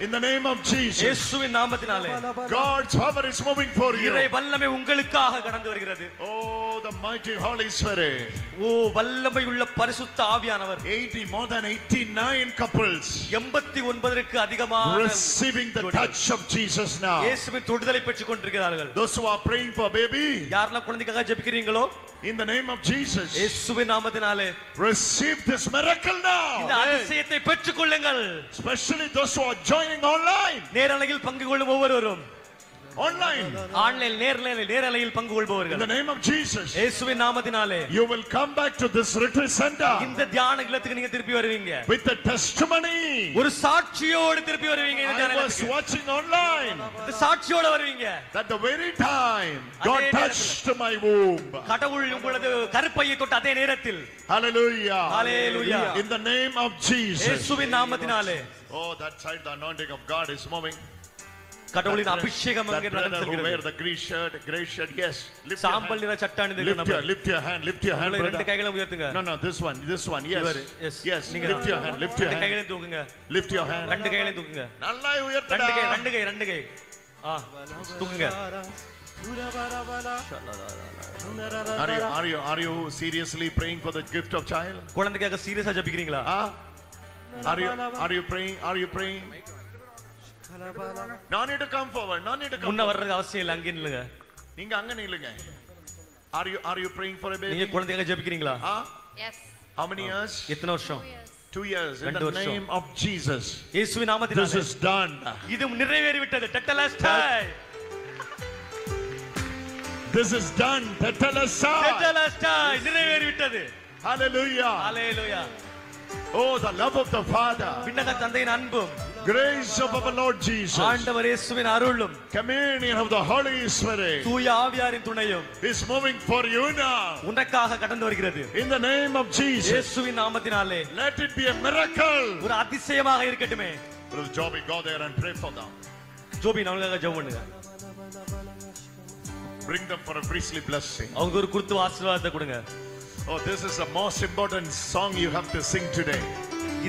In the name of Jesus. இயேசுவின் நாமத்தினாலே God's power is moving for you. இறை வல்லமை உங்களுக்காக கடந்து வருகிறது. Oh, the mighty Holy Spirit. ஓ வல்லமை உள்ள பரிசுத்த ஆவியானவர். 80 more than 89 couples 89க்கு அதிகமான receiving the touch of Jesus now. இயேசுவின் தொடுதலை பெற்றுக் கொண்டிருக்கிறார்கள். Those who are praying for baby, யாரெல்லாம் குழந்தைக்காக ஜெபிக்கிறீங்களோ in the name of Jesus, இயேசுவின் நாமத்தினாலே receive this miracle now. இந்த அதிசயத்தை பெற்றுக் கொள்ளுங்கள். Especially those who are joining online. நேரலையில் பங்கு கொள்ளும் ஒவ்வொருவரும் Online. ஆன்லைன் நேரலையில் பங்கு கொள்பவர்கள் In the name of Jesus, இயேசுவின் நாமத்தினாலே you will come back to this retreat center இந்த தியான இல்லத்துக்கு நீங்க திருப்பி வருவீங்க. with a testimony. ஒரு சாட்சியோடு திருப்பி வருவீங்க இந்த தியான I was இல்லத்துக்கு. watching online இந்த சாட்சியோட வருவீங்க. that the very time God touched my womb. கடவுள் உங்களது கருப்பையை தொட்ட அதே நேரத்தில். Hallelujah. Hallelujah. In the name of Jesus. இயேசுவின் நாமத்தினாலே. Oh, that side the anointing of God is moving. கடவுளின் அபிஷேகம் அங்கே நடந்து Who wear செல்கிறது. the gray shirt, yes. Lift your சாம்பல் hand. நிற சட்டை அணிந்திருக்கிற நபர். Lift your hand, ரெண்டு brother. கைகளை உயர்த்துங்க. No, this one, இவர், yes. yes. Yes, நீங்க lift your hand, ரெண்டு கைகளை தூக்குங்க. lift your hand. ரெண்டு கைகளை தூக்குங்க. நல்லா உயர்த்துடா. ரெண்டு கை. தூக்குங்க. Are you seriously praying for the gift of child? குழந்தைக்காக சீரியஸா ஜெபிக்கிறீங்களா? Are you praying? No need to come forward. முன்ன வர்றது அவசியம் இல்ல, அங்கே நில்லுங்க. நீங்க அங்க நில்லுங்க. Are you praying for a baby? நீங்க குழந்தைக்காக ஜெபிக்கிறீங்களா? Yes. How many years? எத்தனை வருஷம்? 2 years. In the 2 வருஷம். name of Jesus, இயேசுவின் நாமத்தினாலே this is done. இது நிறைவேறி விட்டது. டெட்டலஸ்டாய். This is done. Tetelestai. டெட்டலஸ்டாய் நிறைவேறி விட்டது. Hallelujah. Hallelujah. Oh, the love of the Father, விண்ணக தந்தையின் அன்பும் grace of our Lord Jesus, ஆண்டவர் இயேசுவின் அருளும் communion of the Holy Spirit தூய ஆவியாரின் துணையும் is moving for you now. உனக்காக கடந்து வருகிறது. In the name of Jesus, இயேசுவின் நாமத்தினாலே let it be a miracle. ஒரு அதிசயமாக இருக்கட்டுமே. Brother Joby, go there and pray for them. Joby அவங்களுக்காக ஜெபம் பண்ணுங்க. Bring them for a priestly blessing. அவங்க ஒரு குருத்துவ ஆசீர்வாதத்தை கொடுங்க. Oh, this is the most important song you have to sing today.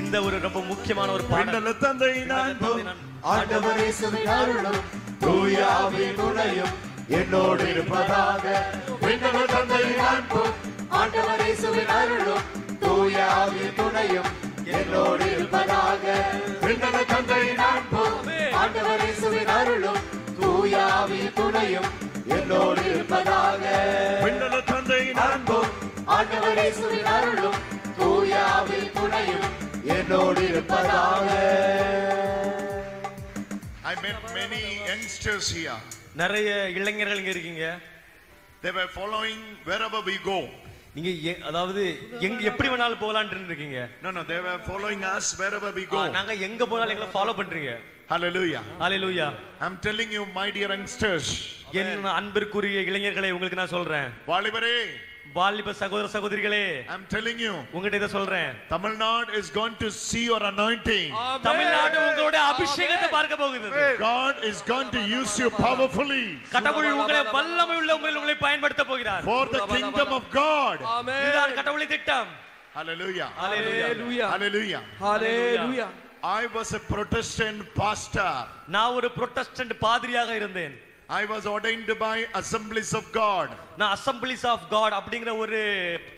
இந்த ஒரு ரொம்ப முக்கியமான ஒரு பாடல். விண்ணல தந்தை நான் ஆண்டவர் இயேசுவின் அருளும் தூய ஆவியின் துணையும் என்னோடு இருப்பதாக. விண்ணல தந்தை நான் ஆண்டவர் இயேசுவின் அருளும் தூய ஆவியின் துணையும் என்னோடு இருப்பதாக. விண்ணல தந்தை நான் ஆண்டவர் இயேசுவின் அருளும் தூய ஆவியின் துணையும் என்னோடு இருப்பதாக. விண்ணல தந்தை நான் ஆண்டவர் இயேசுவின் அருளும் தூய ஆவியின் துணையும் என்னோடு இருப்பதாக. I met many youngsters here. நிறைய இளைஞர்கள் இங்க இருக்கீங்க. They were following wherever we go. நீங்க அதாவது எங்க எப்படி வேணாலும் போலாம்னு இருக்கீங்க. No, they were following us wherever we go. நாங்க எங்க போனாலும் எங்களை ஃபாலோ பண்றீங்க. Hallelujah. Hallelujah. I'm telling you, my dear youngsters, என் அன்பிற்குரிய இளைஞர்களே, உங்களுக்கு நான் சொல்றேன். வாலிபரே, வாலிப சகோதர சகோதரிகளே, I'm telling you, உங்ககிட்ட இத சொல்றேன். Tamil Nadu is going to see your anointing. Tamil Nadu உங்களுடைய அபிஷேகத்தை பார்க்க போகுது. God is going to use you powerfully கடவுள் உங்களை வல்லமை உள்ள உங்களை பயன்படுத்த போகிறார். for the kingdom of God. இதுதான் கடவுளின் திட்டம். Hallelujah. Hallelujah. Hallelujah. Hallelujah. I was a Protestant pastor. நான் ஒரு புரோட்டஸ்டன்ட் பாதிரியாக இருந்தேன். I was ordained by Assemblies of God. நான் Assemblies of God அப்படிங்கற ஒரு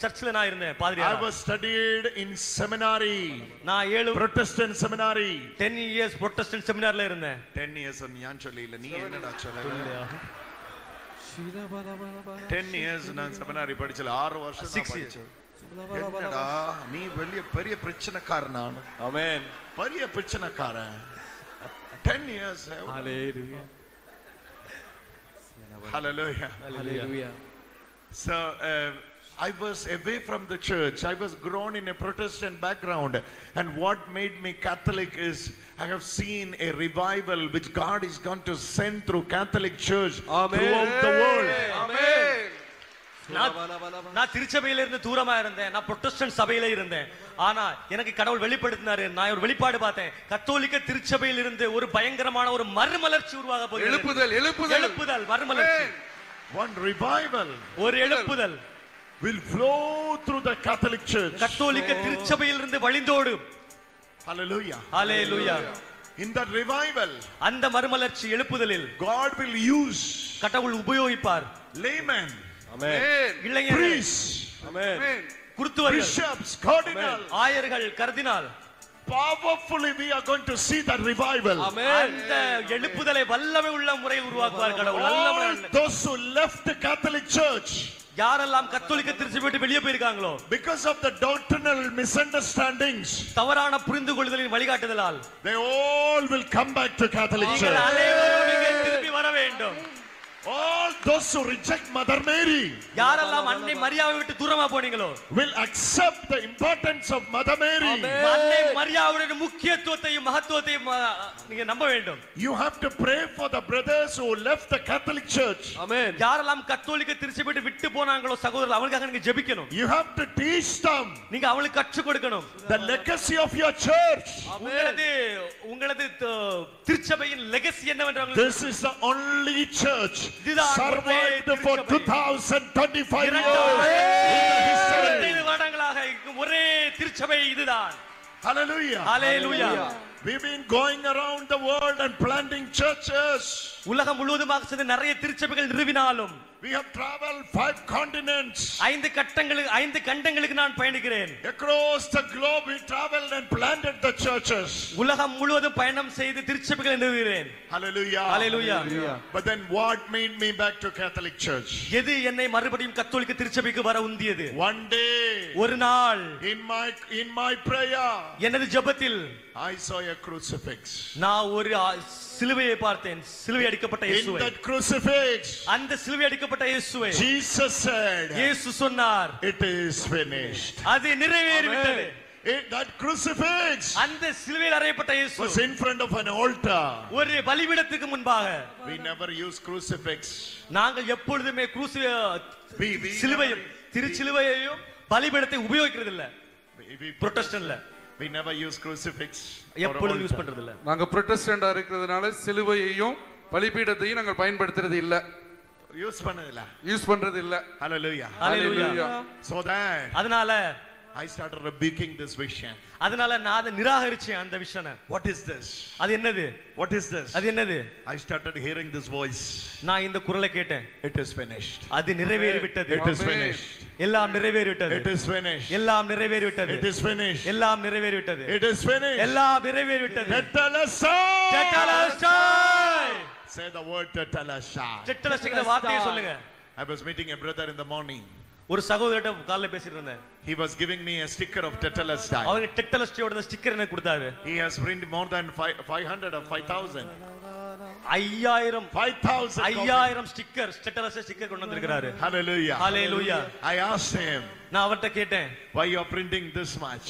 சர்ச்சில நான் இருந்தேன் பாதிரியா. I was studied in seminary. நான் 7 Protestant seminary. 10 years Protestant seminarல இருந்தேன். 10 years நான் சொல்லல, நீ என்னடா சொல்ற? 10 years நான் seminary படிச்சல 6 வருஷம் தான் படிச்சேன். என்னடா நீ பெரிய பிரச்சனைக்காரன். நான் ஆமென். பெரிய பிரச்சனைக்காரன். 10 years. Hallelujah. Hallelujah. Hallelujah. So I was away from the church. I was grown in a Protestant background, and what made me Catholic is I have seen a revival which God is going to send through Catholic Church throughout the world. Amen. நான் திருச்சபையில இருந்து தூரமா இருந்தேன். நான் Protestant சபையில இருந்தேன். ஆனா எனக்கு கடவுள் வெளிப்படுத்தினாரு. நான் ஒரு வெளிப்பாடு பார்த்தேன். கத்தோலிக்க திருச்சபையில் இருந்து ஒரு பயங்கரமான ஒரு மறுமலர்ச்சி உருவாக போகிறது. எழுப்புதல் மறுமலர்ச்சி. One revival, ஒரு எழுப்புதல் will flow through the Catholic Church. கத்தோலிக்க திருச்சபையில் இருந்து வழிந்தோடும். Hallelujah. Hallelujah. In that revival, அந்த மறுமலர்ச்சி எழுப்புதலில் God will use கடவுள் உபயோகிப்பார் laymen, இளைஞர்கள், priests, குருத்துவர்கள், bishops, cardinals. ஆயர்கள், கர்தினால். Powerfully we are going to see that revival. அந்த எழுப்புதலை வல்லமை உள்ள முறையில் உருவாக்குவார் கடவுள். All those who left the Catholic Church, யாரெல்லாம் கத்தோலிக்க திருச்சபை விட்டு வெளியே போயிருக்காங்களோ, because of the doctrinal misunderstandings, தவறான புரிந்து கொள்ளுதலின் வழிகாட்டுதலால், they all will come back to Catholic Church. நீங்கள் அனைவரும் இங்கே திரும்பி வர வேண்டும். All those who reject Mother Mary, யாரெல்லாம் அன்னை மரியாவை விட்டு தூரமா போனீங்களோ, will accept the importance of Mother Mary. அன்னை மரியாவுடைய முக்கியத்துவத்தையும் மகத்துவத்தையும் நீங்க நம்ப வேண்டும். You have to pray for the brothers who left the Catholic Church. யாரெல்லாம் கத்தோலிக்க திருச்சபை விட்டு போனாங்களோ சகோதரர்கள், அவங்களுக்காக நீங்க ஜெபிக்கணும். You have to teach them நீங்க அவங்களுக்கு கற்றுக் கொடுக்கணும். the legacy of your church. உங்களது திருச்சபையின் லெகசி என்னவென்று. This is the only church survived for 2025 years. வருடங்களாக ஒரே திருச்சபை இதுதான். Hallelujah. Hallelujah. We've been going around the world and planting churches. உலகம் முழுவதுமாக சென்று நிறைய திருச்சபைகள் நிறுவினாலும், we have traveled 5 continents. 5 கண்டங்களுக்கு நான் பயணிக்கிறேன். Across the globe we traveled and planted the churches. உலகம் முழுவதும் பயணம் செய்து திருச்சபைகளை நிறுவுகிறேன். Hallelujah. Hallelujah. But then what made me back to Catholic Church? எது என்னை மறுபடியும் கத்தோலிக்க திருச்சபைக்கு வர உந்தியது? One day, ஒரு நாள் in my prayer, எனது ஜெபத்தில் I saw a crucifix. நான் ஒரு சிலுவையை பார்த்தேன். சிலுவை அடிக்கப்பட்ட இயேசுவை. In that crucifix, அந்த சிலுவை அடிக்கப்பட்ட இயேசுவை Jesus said, இயேசு சொன்னார், it is finished. அது நிறைவேறிவிட்டது. That crucifix அந்த சிலுவையில் அறையப்பட்ட இயேசு was in front of an altar. ஒரு பலிபீடத்துக்கு முன்பாக. We never use crucifix. நாங்கள் எப்பொழுதுமே சிலுவையும் திருச்சிலுவையையும் பலிபீடத்தை உபயோகிக்கிறது இல்ல. புரோட்டஸ்டன்ட்ல we never use crucifix. எப்பொழுதும் யூஸ் பண்றது இல்ல. நாங்க புரோட்டஸ்டன்டா இருக்கிறதுனால சிலுவையையும் பலிபீடத்தையும் நாங்கள் பயன்படுத்துறது இல்ல. யூஸ் பண்றது இல்ல. Hallelujah. Hallelujah. So that அதனால I started rebuking this vision. அதனால நான் அதை நிராகரிச்சேன் அந்த விஷனை. What is this? அது என்னது? What is this? அது என்னது? I started hearing this voice. நான் இந்த குரலை கேட்டேன். It is finished. அது நிறைவேறிவிட்டது. It is finished. எல்லாம் நிறைவேறிவிட்டது. It is finished. எல்லாம் நிறைவேறிவிட்டது. It is finished. எல்லாம் நிறைவேறிவிட்டது. It is finished. எல்லாம் நிறைவேறிவிட்டது. Tetelestai. Tetelestai. Say the word tetelestai. Tetelestai வார்த்தையை சொல்லுங்க. I was meeting a brother in the morning. ஒரு சகோதரட்ட காலைல பேசிட்டு இருந்தேன். He was giving me a sticker of tetelestai. அவர் டெட்டலஸ்டையோட ஸ்டிக்கர் எனக்கு கொடுத்தாரு. He has printed more than 500 or 5000. 5000 sticker டெட்டலஸ்டை sticker கொண்டு வந்திருக்காரு. Hallelujah. Hallelujah. I asked him, நான் அவர்ட்ட கேட்டேன், why you are printing this much?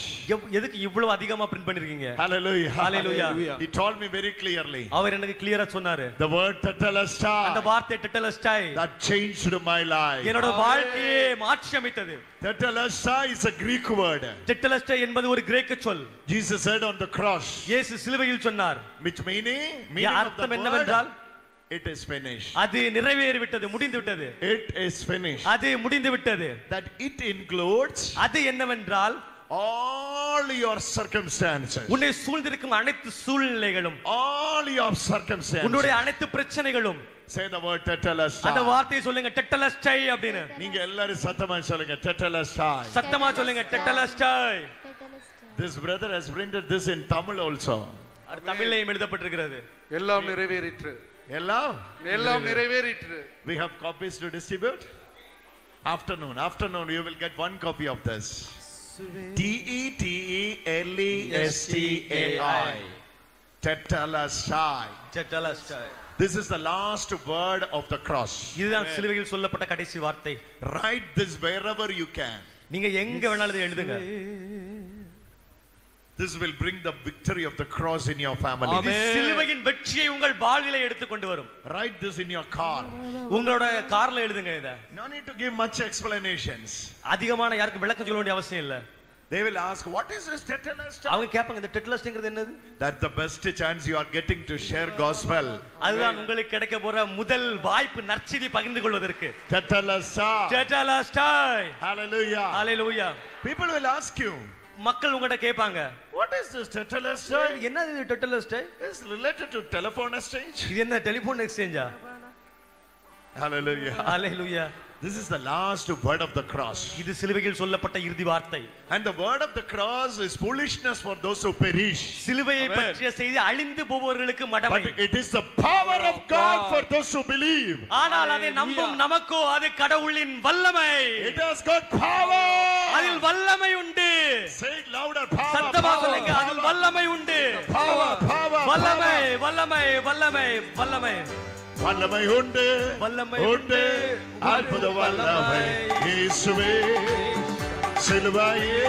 எதுக்கு இவ்வளவு அதிகமா பிரிண்ட் பண்ணிருக்கீங்க? Hallelujah. Hallelujah. He told me very clearly. அவர் எனக்கு கிளியரா சொன்னாரு. The word tetelestai. அந்த வார்த்தை டெட்டலஸ்டை that changed my life. என்னோட வாழ்க்கையை மாற்றி அமைத்தது. Tetelestai is a Greek word. டெட்டலஸ்டை என்பது ஒரு கிரேக்க சொல். Jesus said on the cross. இயேசு சிலுவையில் சொன்னார். Which meaning அர்த்தம் என்னவென்றால், it is finished. அது நிறைவேறிவிட்டது, முடிந்து விட்டது. It is finished. அது முடிந்து விட்டது. That it includes அது என்னவென்றால், all your circumstances. உன்னை சூழ்ந்திருக்கும் அனைத்து சூழ்நிலைகளும், all your circumstances. உன்னுடைய அனைத்து பிரச்சனைகளும். Say the word tetelestai. அந்த வார்த்தையை சொல்லுங்க, டெட்டலஸ்டை அப்படினு. நீங்க எல்லாரும் சத்தமா சொல்லுங்க, tetelestai. சத்தமா சொல்லுங்க, டெட்டலஸ்டை. This brother has printed this in Tamil also. அது தமிழிலும் எழுதப்பட்டிருக்கிறது. எல்லாம் நிறைவேறிற்று. எல்லாம் நிறைவேறிற்று. We have copies to distribute. Afternoon you will get one copy of this. Tetelestai. Tetelestai. டெட்டலஸ்டை. This is the last word of the cross. இதுதான் சிலுவையில் சொல்லப்பட்ட கடைசி வார்த்தை. Write this wherever you can. நீங்க எங்க வேணாலும் இதை எழுதுங்க. This will bring the victory of the cross in your family. இது சிலுவையின் வெற்றியை உங்கள் வாழ்விலே எடுத்து கொண்டு வரும். Write this in your car. உங்களோட கார்ல எழுதுங்க இத. No need to give much explanations. அதிகமான யாருக்கு விளக்கம் சொல்ல வேண்டிய அவசியம் இல்ல. They will ask, what is this tetelestai? அவங்க கேட்பாங்க, இந்த டெட்டலஸ்டைங்கிறது என்னது? That's the best chance you are getting to share gospel. அதுதான் உங்களுக்கு கிடைக்க போற முதல் வாய்ப்பு, நற்செய்தி பகிர்ந்து கொள்வதற்கு. Tetelestai. டெட்டலஸ்டை. Hallelujah. Hallelujah. People will ask you, மக்கள் உங்ககிட்ட கேட்பாங்க, what is this tetelestai? என்ன இது டெட்டலஸ்டை? It's related to telephone exchange. இது என்ன telephone எக்ஸ்சேஞ்சா? Hallelujah. Hallelujah. This is the last word of the cross. இது சிலுவையில் சொல்லப்பட்ட இறுதி வார்த்தை. And the word of the cross is foolishness for those who perish. சிலுவையை பற்றிய செய்தி அழிந்து போபவர்களுக்கு மடமை. But it is the power of God for those who believe. ஆனால் அதை நம்பும் நமக்கோ அது கடவுளின் வல்லமை. It has got power. அதில் வல்லமை உண்டு. Say it louder. Power. சத்தமாக சொல்லுங்க, அதில் வல்லமை உண்டு. Power. Power. வல்லமை, வல்லமை, வல்லமை, வல்லமை. வல்லமை உண்டு, வல்லமை உண்டு, அற்புத வல்லமை இயேசுவே சிலுவையே.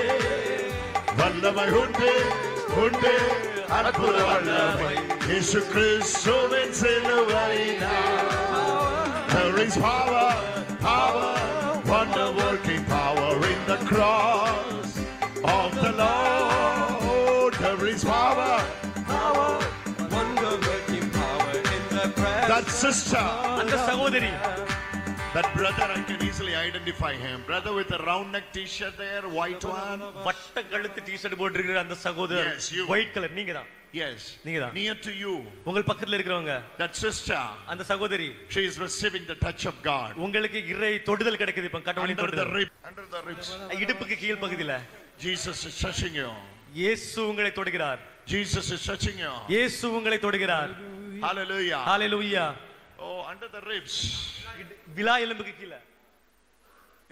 வல்லமை உண்டு, உண்டு, அற்புத வல்லமை இயேசு கிறிஸ்துவின் சிலுவையினால். There is power, power, wonder working power in the cross of the Lord. There is power, power, wonder working power in the presence. that sister, அந்த சகோதரி, that brother, I can easily identify him. Brother with a round neck t-shirt there, white one. வட்ட கழுத்து T-shirt போட்டுருக்கிற அந்த சகோதரர், Yes, you. White colour, நீங்க தான். Yes, நீங்கதான். near to you. உங்கள் பக்கத்துல இருக்கிறவங்க, That sister, அந்த சகோதரி, she is receiving the touch of God. உங்களுக்கு இறை தொடுதல் கிடைக்குது. இப்ப கடவுளின் Under the தொடுதல் rib, under the ribs. இடுப்புக்கு கீழ் பகுதியில Jesus is touching you. இயேசு உங்களை தொடுகிறார். Jesus is touching you. இயேசு உங்களை தொடுகிறார். Hallelujah. Hallelujah. Oh, under the ribs. விலா எலும்புக்கு கீழ,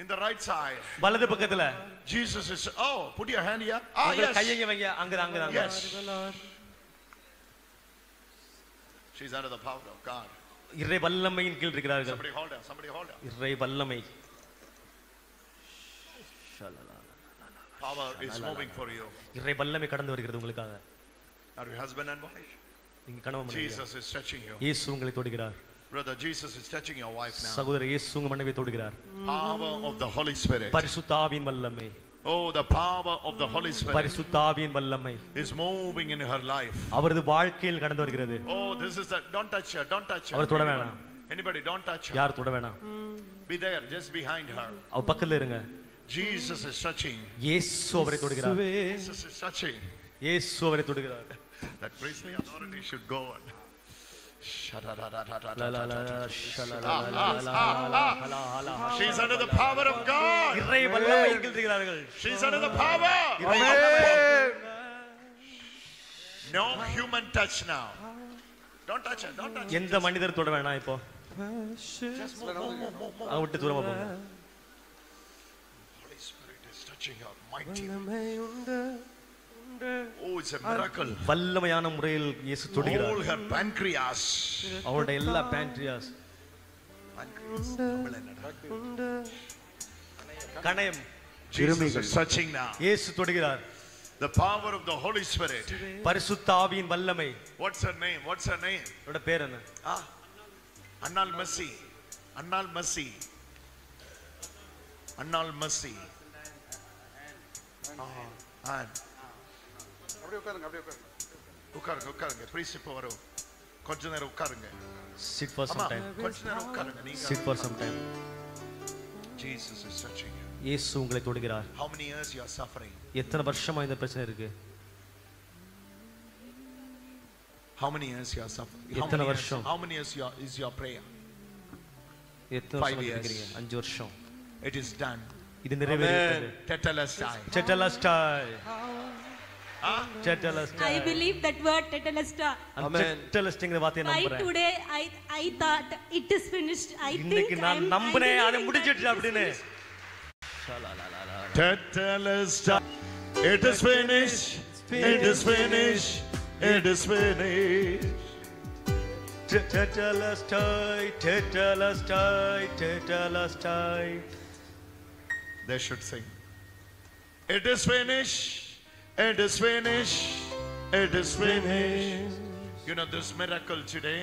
In the right side. வலது பக்கத்துல. Jesus is, oh, put your hand here. Ah, உங்க yes. கையை வைங்க. அங்கதான், அங்கதான். Yes. She's under the power of God. இறை வல்லமையின் கீழ் இருக்கிறார்கள். Somebody hold her. Somebody hold her. இறை வல்லமை. Power is moving for you. இறை வல்லமை கடந்து வருகிறது உங்களுக்காக. Are you husband and wife? நீங்க கணவன் மனைவி. Jesus is touching you. இயேசு உங்களை தொடுகிறார். Brother, Jesus is touching your wife now. சகோதரர், இயேசு உங்க மனைவியை தொடுகிறார். Power of the Holy Spirit. பரிசுத்த ஆவியின் வல்லமை, Oh, the power of the Holy Spirit பரிசுத்த ஆவியின் வல்லமை is moving in her life. அவரது வாழ்க்கையில் கடந்து வருகிறது. Oh, this is the, don't touch her, don't touch her. அவர் தொட வேணாம். Anybody, don't touch her. யார் தொட வேணாம். Be there, just behind her. அவ பக்கத்துல இருங்க. Jesus is touching. இயேசு அவரை தொடுகிறார். Jesus is touching. இயேசு அவரை தொடுகிறார். That priestly authority should go on. She's under the power of God. இறை வல்லமையில் இருக்கிறார்கள். She's under the power. No human touch now. Don't touch her, don't touch her. எந்த மனிதர் தொட வேணாம் இப்போ. Just move. அவ விட்டு தூரமா போங்க. Holy Spirit is touching her mighty. Oh, it's a miracle. வல்லமையான முறையில் இயேசு தொடுகிறார். All her pancreas. அவருடைய எல்லா pancreas, கணையம், Jesus is touching now. இயேசு தொடுகிறார். The power of the Holy Spirit. பரிசுத்த ஆவியின் வல்லமை. What's her name? What's her name? அவரோட பேர் என்ன? Annal Mercy. Annal Mercy. Annal Mercy. அப்படியே உட்காருங்க, அப்படியே உட்காருங்க. உட்காருங்க ப்ளீஸ். இப்போ வரும், கொஞ்ச நேரம் உட்காருங்க. Sit for some time. கொஞ்ச நேரம் உட்காருங்க. நீங்க Sit for some time. Jesus is touching you. இயேசு உங்களை தொடுகிறார். How many years you are suffering? எத்தனை வருஷமா இந்த பிரச்சனை இருக்கு? How many years you are suffering? எத்தனை வருஷம்? How many years is your prayer? எத்தனை வருஷம் இருக்கீங்க? 5 வருஷம். It is done. இது நிறைவேறியது. Tetelestai. Tetelestai. Tetelestai. I believe that word tetelestai. Amen. Tetelestai வார்த்தையை Why நம்புறேன். today I thought it is finished. I இன்னைக்கு think நான் நம்பினேன் அது முடிஞ்சிடுச்சு அப்படினு. Tetelestai. It is finished. It is finished. It is finished. Tetelestai, Tetelestai, Tetelestai. They should sing. It is finished. It is finished. It is finished. You know this miracle today?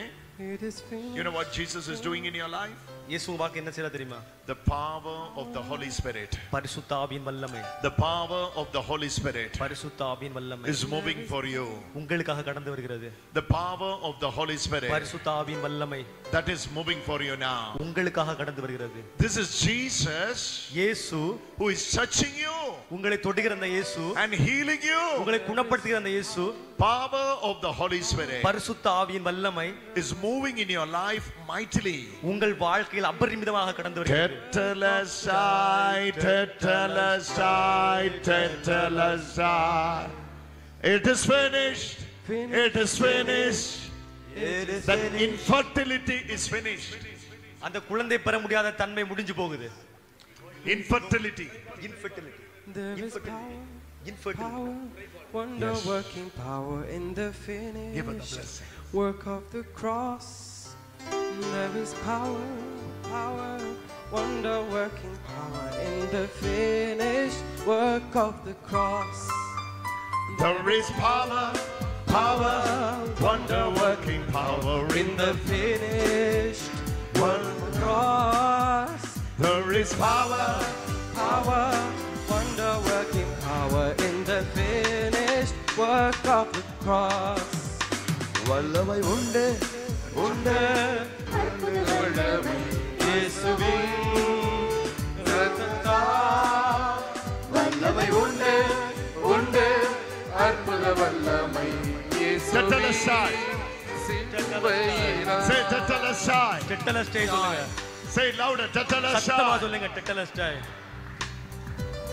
It is finished. You know what Jesus is doing in your life? இயேசு வாக்கு என்ன செய்யற தெரியுமா? The power of the Holy Spirit. பரிசுத்த ஆவியின் வல்லமை. The power of the Holy Spirit பரிசுத்த ஆவியின் வல்லமை is moving for you. உங்களுக்காக கடந்து வருகிறது. The power of the Holy Spirit பரிசுத்த ஆவியின் வல்லமை that is moving for you now. உங்களுக்காக கடந்து வருகிறது. This is Jesus இயேசு who is touching you உங்களை தொடுகிற அந்த இயேசு and healing you. உங்களை குணப்படுத்துகிற அந்த இயேசு Power of the Holy Spirit பரிசுத்த ஆவியின் வல்லமை is moving in your life mightily. உங்கள் வாழ்க்கையில் அபரிமிதமாக கடந்து வருகிறது. Tetelestai, tetelestai, tetelestai. It is finished. It is finished. That infertility is finished. அந்த குழந்தை பெற முடியாத தன்மை முடிஞ்சு போகுது. Infertility. Infertility. There is power, Infertility. wonder working power in the Give us the finished blessing. work of the cross. There is power, wonder working power in the finished work of the cross. There is power, wonder working power In the finished work of the cross. There is power, Wonder working power in the finished work of the cross. வல்லமை உண்டு வல்லமை இயேசுவின் இரத்தத்தால். வல்லமை உண்டு அற்புத வல்லமை Tetelestai. சிலுவையினால் Say tetelestai. டெட்டலஸ்டை சொல்லுங்க. Say it louder. சத்தமா Tetelestai. சொல்லுங்க. டெட்டலஸ்டை.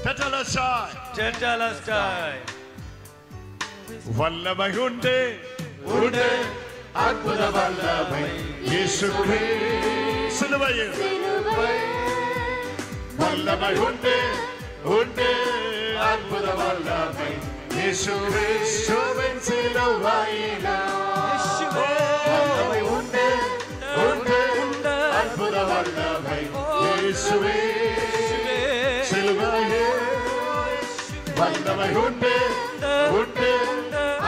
Tetelestai. டெட்டலஸ்டை. வல்லமை உண்டு அற்புத வல்லமை இயேசு சிலுவையில் வல்லமை உண்டு அற்புத வல்லமை இயேசு கிறிஸ்துவின் சிலுவையில் வல்லமை உண்டு அற்புத வல்லமை இயேசுவே சிலுவையில் வல்லமை உண்டு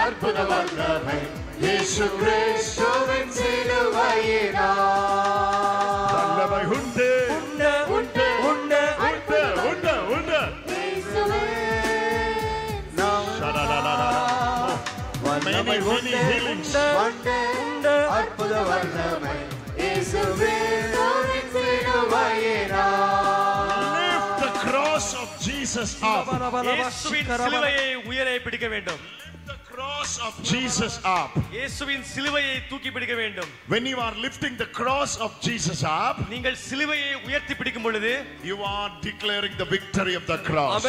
அற்புத வல்லமை இயேசு கிறிஸ்துவின் சிலுவையினால் வல்லமை உண்டு Many healings. அற்புத வல்லமை இயேசுவின் சிலுவையினால். Lift the cross of Jesus up. இயேசுவின் சிலுவையை உயரே பிடிக்க வேண்டும். The cross of Jesus up. இயேசுவின் சிலுவையை தூக்கி பிடிக்க வேண்டும். When you are lifting the cross of Jesus up, நீங்கள் சிலுவையை உயர்த்தி பிடிக்கும் பொழுது you are declaring the victory of the cross.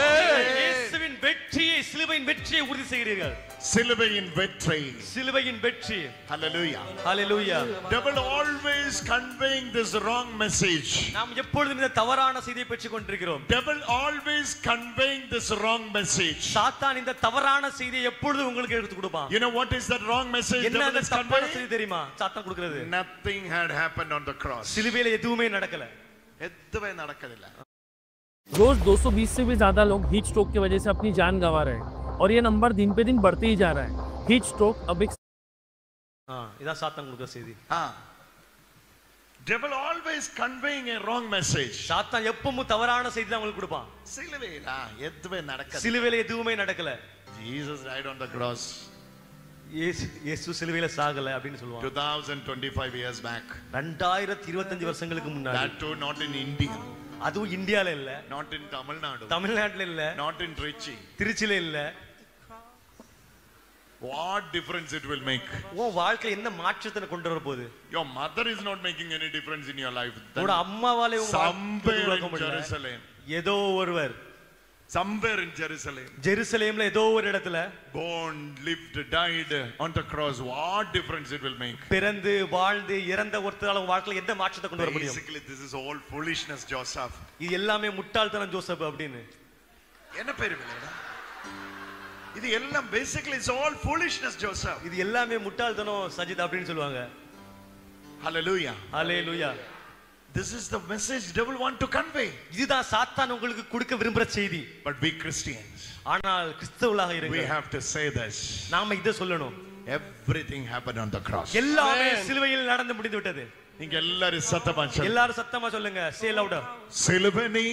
இயேசுவின் வெற்றியை சிலுவையின் வெற்றியை உறுதி செய்கிறீர்கள். சிலுவையின் வெற்றி. சிலுவையின் வெற்றி. Hallelujah. Hallelujah. Devil always conveying this wrong message. நாம் எப்பொழுதும் இந்த தவறான செய்தியை பெற்றுக் கொண்டிருக்கிறோம். Devil always conveying this wrong message. சாத்தான் இந்த தவறான செய்தியை எப்பொழுதும் உங்களுக்கு எடுத்து கொடுப்பான். You know what is that wrong message என்ன devil அந்த is தப்பான conveying? செய்தி தெரியுமா? சாத்தான் கொடுக்கிறது Nothing had happened on the cross. சிலுவையில எதுவுமே நடக்கல. எதுவே நடக்கவில்லை. रोज 220 से भी ज्यादा लोग हीट स्ट्रोक की वजह से अपनी जान गंवा रहे हैं और ये नंबर दिन पे दिन बढ़ते ही जा रहा है. हीट स्ट्रोक अब एक இதான் சாத்தான் கொடுக்கிற செய்தி. Devil always conveying a wrong message. சாத்தான் எப்பவும் தவறான செய்தி தான் உங்களுக்கு கொடுப்பான். சிலுவையில எதுவே நடக்கல. சிலுவையில எதுவுமே நடக்கல. Jesus died on the cross. இயேசு சிலுவையில சாகல அப்படின்னு சொல்லுவாங்க. 2025 years back. 2025 வருஷங்களுக்கு முன்னாடி. That too not in India. அதுவும் இந்தியால இல்ல. Not in Tamil Nadu. தமிழ்நாட்டுல இல்ல. Not in Trichy. திருச்சியில இல்ல. What difference it will make? உன் வாழ்க்கையில என்ன மாற்றத்தை கொண்டு வர போகுது? Your mother is not making any difference in your life. உங்க அம்மாவாலே உங்க Somewhere in Jerusalem. ஏதோ ஒருவர் Somewhere in Jerusalem. ஜெருசலேம்ல ஏதோ ஒரு இடத்துல Born, lived, died on the cross. What difference it will make? பிறந்து வாழ்ந்து இறந்த ஒருத்தரால உங்க வாழ்க்கையில என்ன மாற்றத்தை கொண்டு வர முடியும்? Basically, this is all foolishness, Joseph. இது எல்லாமே முட்டாள்தனம் ஜோசப் அப்படின்னு. என்ன பேரு இல்லடா? இது எல்லாம் basically it's all foolishness, Joseph. இது எல்லாமே முட்டாள்தனம் சஜித் அப்படின்னு சொல்லுவாங்க. Hallelujah. Hallelujah. This is the message devil want to convey. இதுதான் சாத்தான் உங்களுக்கு கொடுக்க விரும்புற செய்தி. But we Christians, ஆனால் கிறிஸ்தவர்களாக இருங்க. we have to say this. நாம இத சொல்லணும். Everything happened on the cross. எல்லாமே சிலுவையில் நடந்து முடிந்து விட்டது. இங்க எல்லாரும் சத்தமா சொல்லுங்க. எல்லாரும் சத்தமா சொல்லுங்க. Say louder. சிலுவை நீ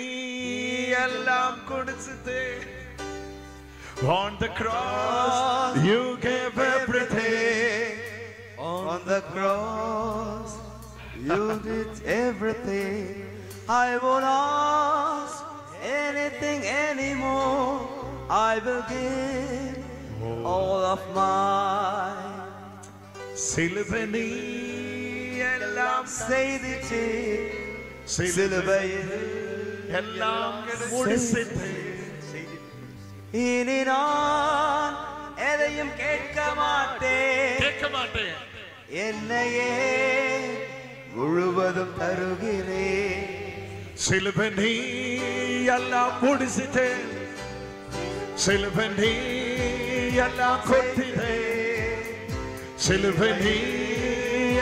எல்லாம் கொடுத்தே. On the cross you gave everything. On the cross you did everything. I won't ask anything anymore. I will give all of mine. சிலுவை நீ எல்லாம் செய்திட்டே. சிலுவையில் எல்லாம் முடிச்சிட்டே. இனி நான் எதையும் கேட்க மாட்டேன். என்னையே முழுவதும் தருகிறேன். சிலுவை நீ எல்லாம் முடிச்சிட்டே. சிலுவை நீ எல்லாம் கொட்டிட்டே. சிலுவை நீ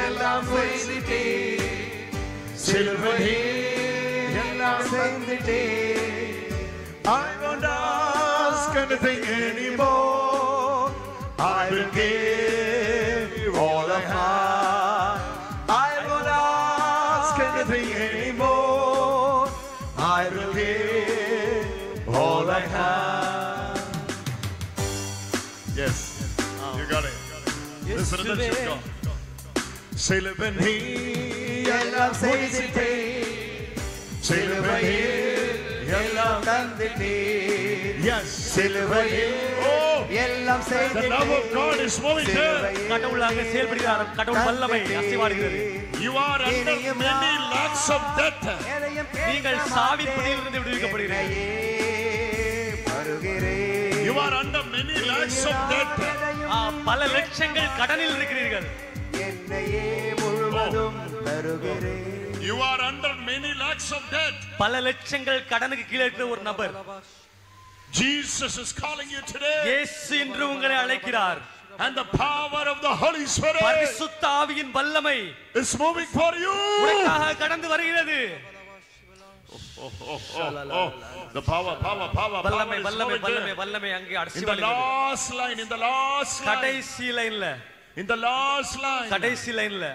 எல்லாம் செய்திட்டே. சிலுவை நீ எல்லாம் செய்திட்டே. I won't ask anything anymore. I will give all I have. I won't ask anything anymore. I will give all I have. Yes, you got it. This rhythm should go. சிலுவை நீ எல்லாம் செய்திட்டே. சிலுவையில் எல்லாம் தந்திட்டே. Yes, சிலுவையில் எல்லாம் செய்திட்டே. The love of God is moving there. கடவுளாக செயல்படுகிறார். கடவுள் வல்லமை அசைவாடுகிறது. You are under many lakhs of death. நீங்கள் சாவின் பிடியிலிருந்து விடுவிக்கப்படுகிறீர்கள். You are under many lakhs of death. பல லட்சங்கள் கடனில் இருக்கிறீர்கள். என்னையே முழுவதும் தருகிறேன். You are under many lakhs of debt. பல லட்சங்கள் கடனுக்கு கீழே இருக்கிற ஒரு நபர். Jesus is calling you today. இயேசு இன்று உங்களை அழைக்கிறார். And the power of the Holy Spirit பரிசுத்த ஆவியின் வல்லமை is moving for you. உனக்காக கடந்து வருகிறது. The power வல்லமை is வல்லமை moving வல்லமை there. வல்லமை அங்கே In the அடிச்சுவல்கிறது. last line, in the last line, கடைசி லைன்ல in the last line. கடைசி லைன்ல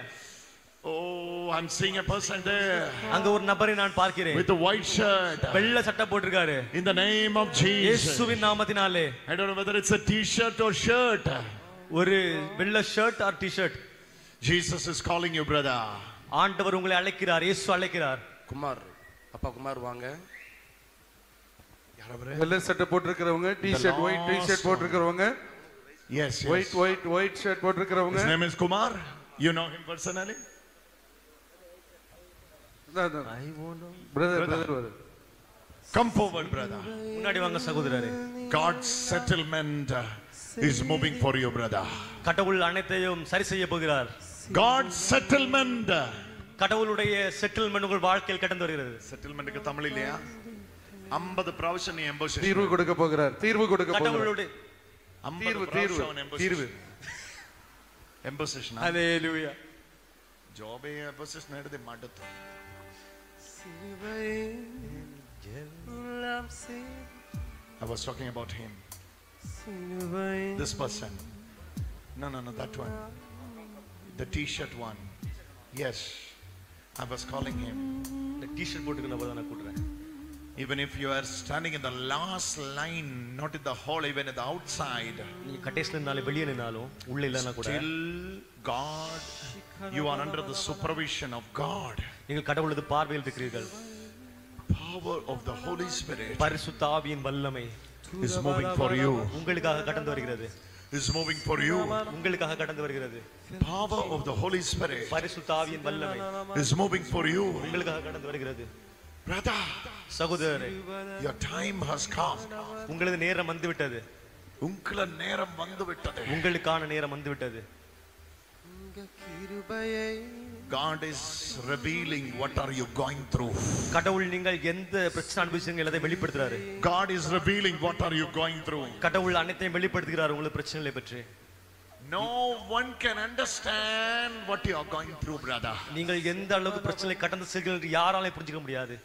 Oh, I'm seeing a person there அங்க ஒரு நபரை நான் பார்க்கிறேன். with a white shirt. வெள்ளை சட்டை போட்டிருக்காரு. In the name of Jesus. இயேசுவின் நாமத்தினாலே. I don't know whether it's a t-shirt or shirt. ஒரு வெள்ளை shirt or t-shirt. Jesus is calling you, brother. ஆண்டவர் உங்களை அழைக்கிறார். இயேசு அழைக்கிறார். குமார், அப்பா குமார் வாங்க. வெள்ளை சட்டை போட்டிருக்கிறவங்க, டி-ஷர்ட் ஒயிட் டி-ஷர்ட் போட்டிருக்கிறவங்க, Yes, yes. ஒயிட் ஷர்ட் போட்டிருக்கிறவங்க. His name is Kumar. You know him personally? Brother Come forward, brother. முன்னாடி வாங்க சகோதரரே. God's settlement is moving for you, brother. கடவுள் அனைத்தையும் சரி செய்ய போகிறார். God's settlement. கடவுளுடைய செட்டில்மென்ட் உங்கள் வாழ்க்கையில் கடந்து வருகிறது. செட்டில்மென்ட்க்கு தமிழ் இல்லையா? 50 பிராവശ്யம் நீ எம்போசிஷன் தீர்வு கொடுக்க போகிறார். தீர்வு கொடுக்க போகிறார். கடவுளுடைய 50 பிராവശ്யம் தீர்வு எம்போசிஷன். ஹalleluya. ஜோபே எம்போசிஷன் எடுத்து மாட்டது. I was talking about him. This person. No, that one. The t-shirt one. Yes, I was calling him. இந்த டி-ஷர்ட் போட்டுக்கிற நபரை நான் கூட்றேன். Even if you are standing in the last line, not in the hall, even at the outside, நீங்க கடைசில நின்னாலும் வெளிய நின்னாலும் உள்ள இல்லனா கூட still God, you are under the supervision of God. நீங்கள் கடவுளது பார்வையில் இருக்கிறீர்கள். Power of the Holy Spirit பரிசுத்த ஆவியின் வல்லமை is moving for you. உங்களுக்காக கடந்து வருகிறது. Is moving for you. உங்களுக்காக கடந்து வருகிறது. Power of the Holy Spirit பரிசுத்த ஆவியின் வல்லமை is moving for you. உங்களுக்காக கடந்து வருகிறது. Brother, சகோதரரே, your time has come. உங்களது நேரம் வந்து விட்டது. உங்கள நேரம் வந்து விட்டது. உங்களுக்கான நேரம் வந்து விட்டது. God is revealing what are you going through. கடவுள் நீங்கள் எந்த பிரச்சனை அனுபவிச்சீங்க எல்லாத்தையும் வெளிப்படுத்துறாரு. God is revealing what are you going through. கடவுள் அனைத்தையும் வெளிப்படுத்துகிறார் உங்கள் பிரச்சனைகளை பற்றி. No one can understand what you are going through, brother. நீங்கள் எந்த அளவுக்கு பிரச்சனை கடந்து செல்கிறீர்கள் என்று யாராலும் புரிஞ்சிக்க முடியாது.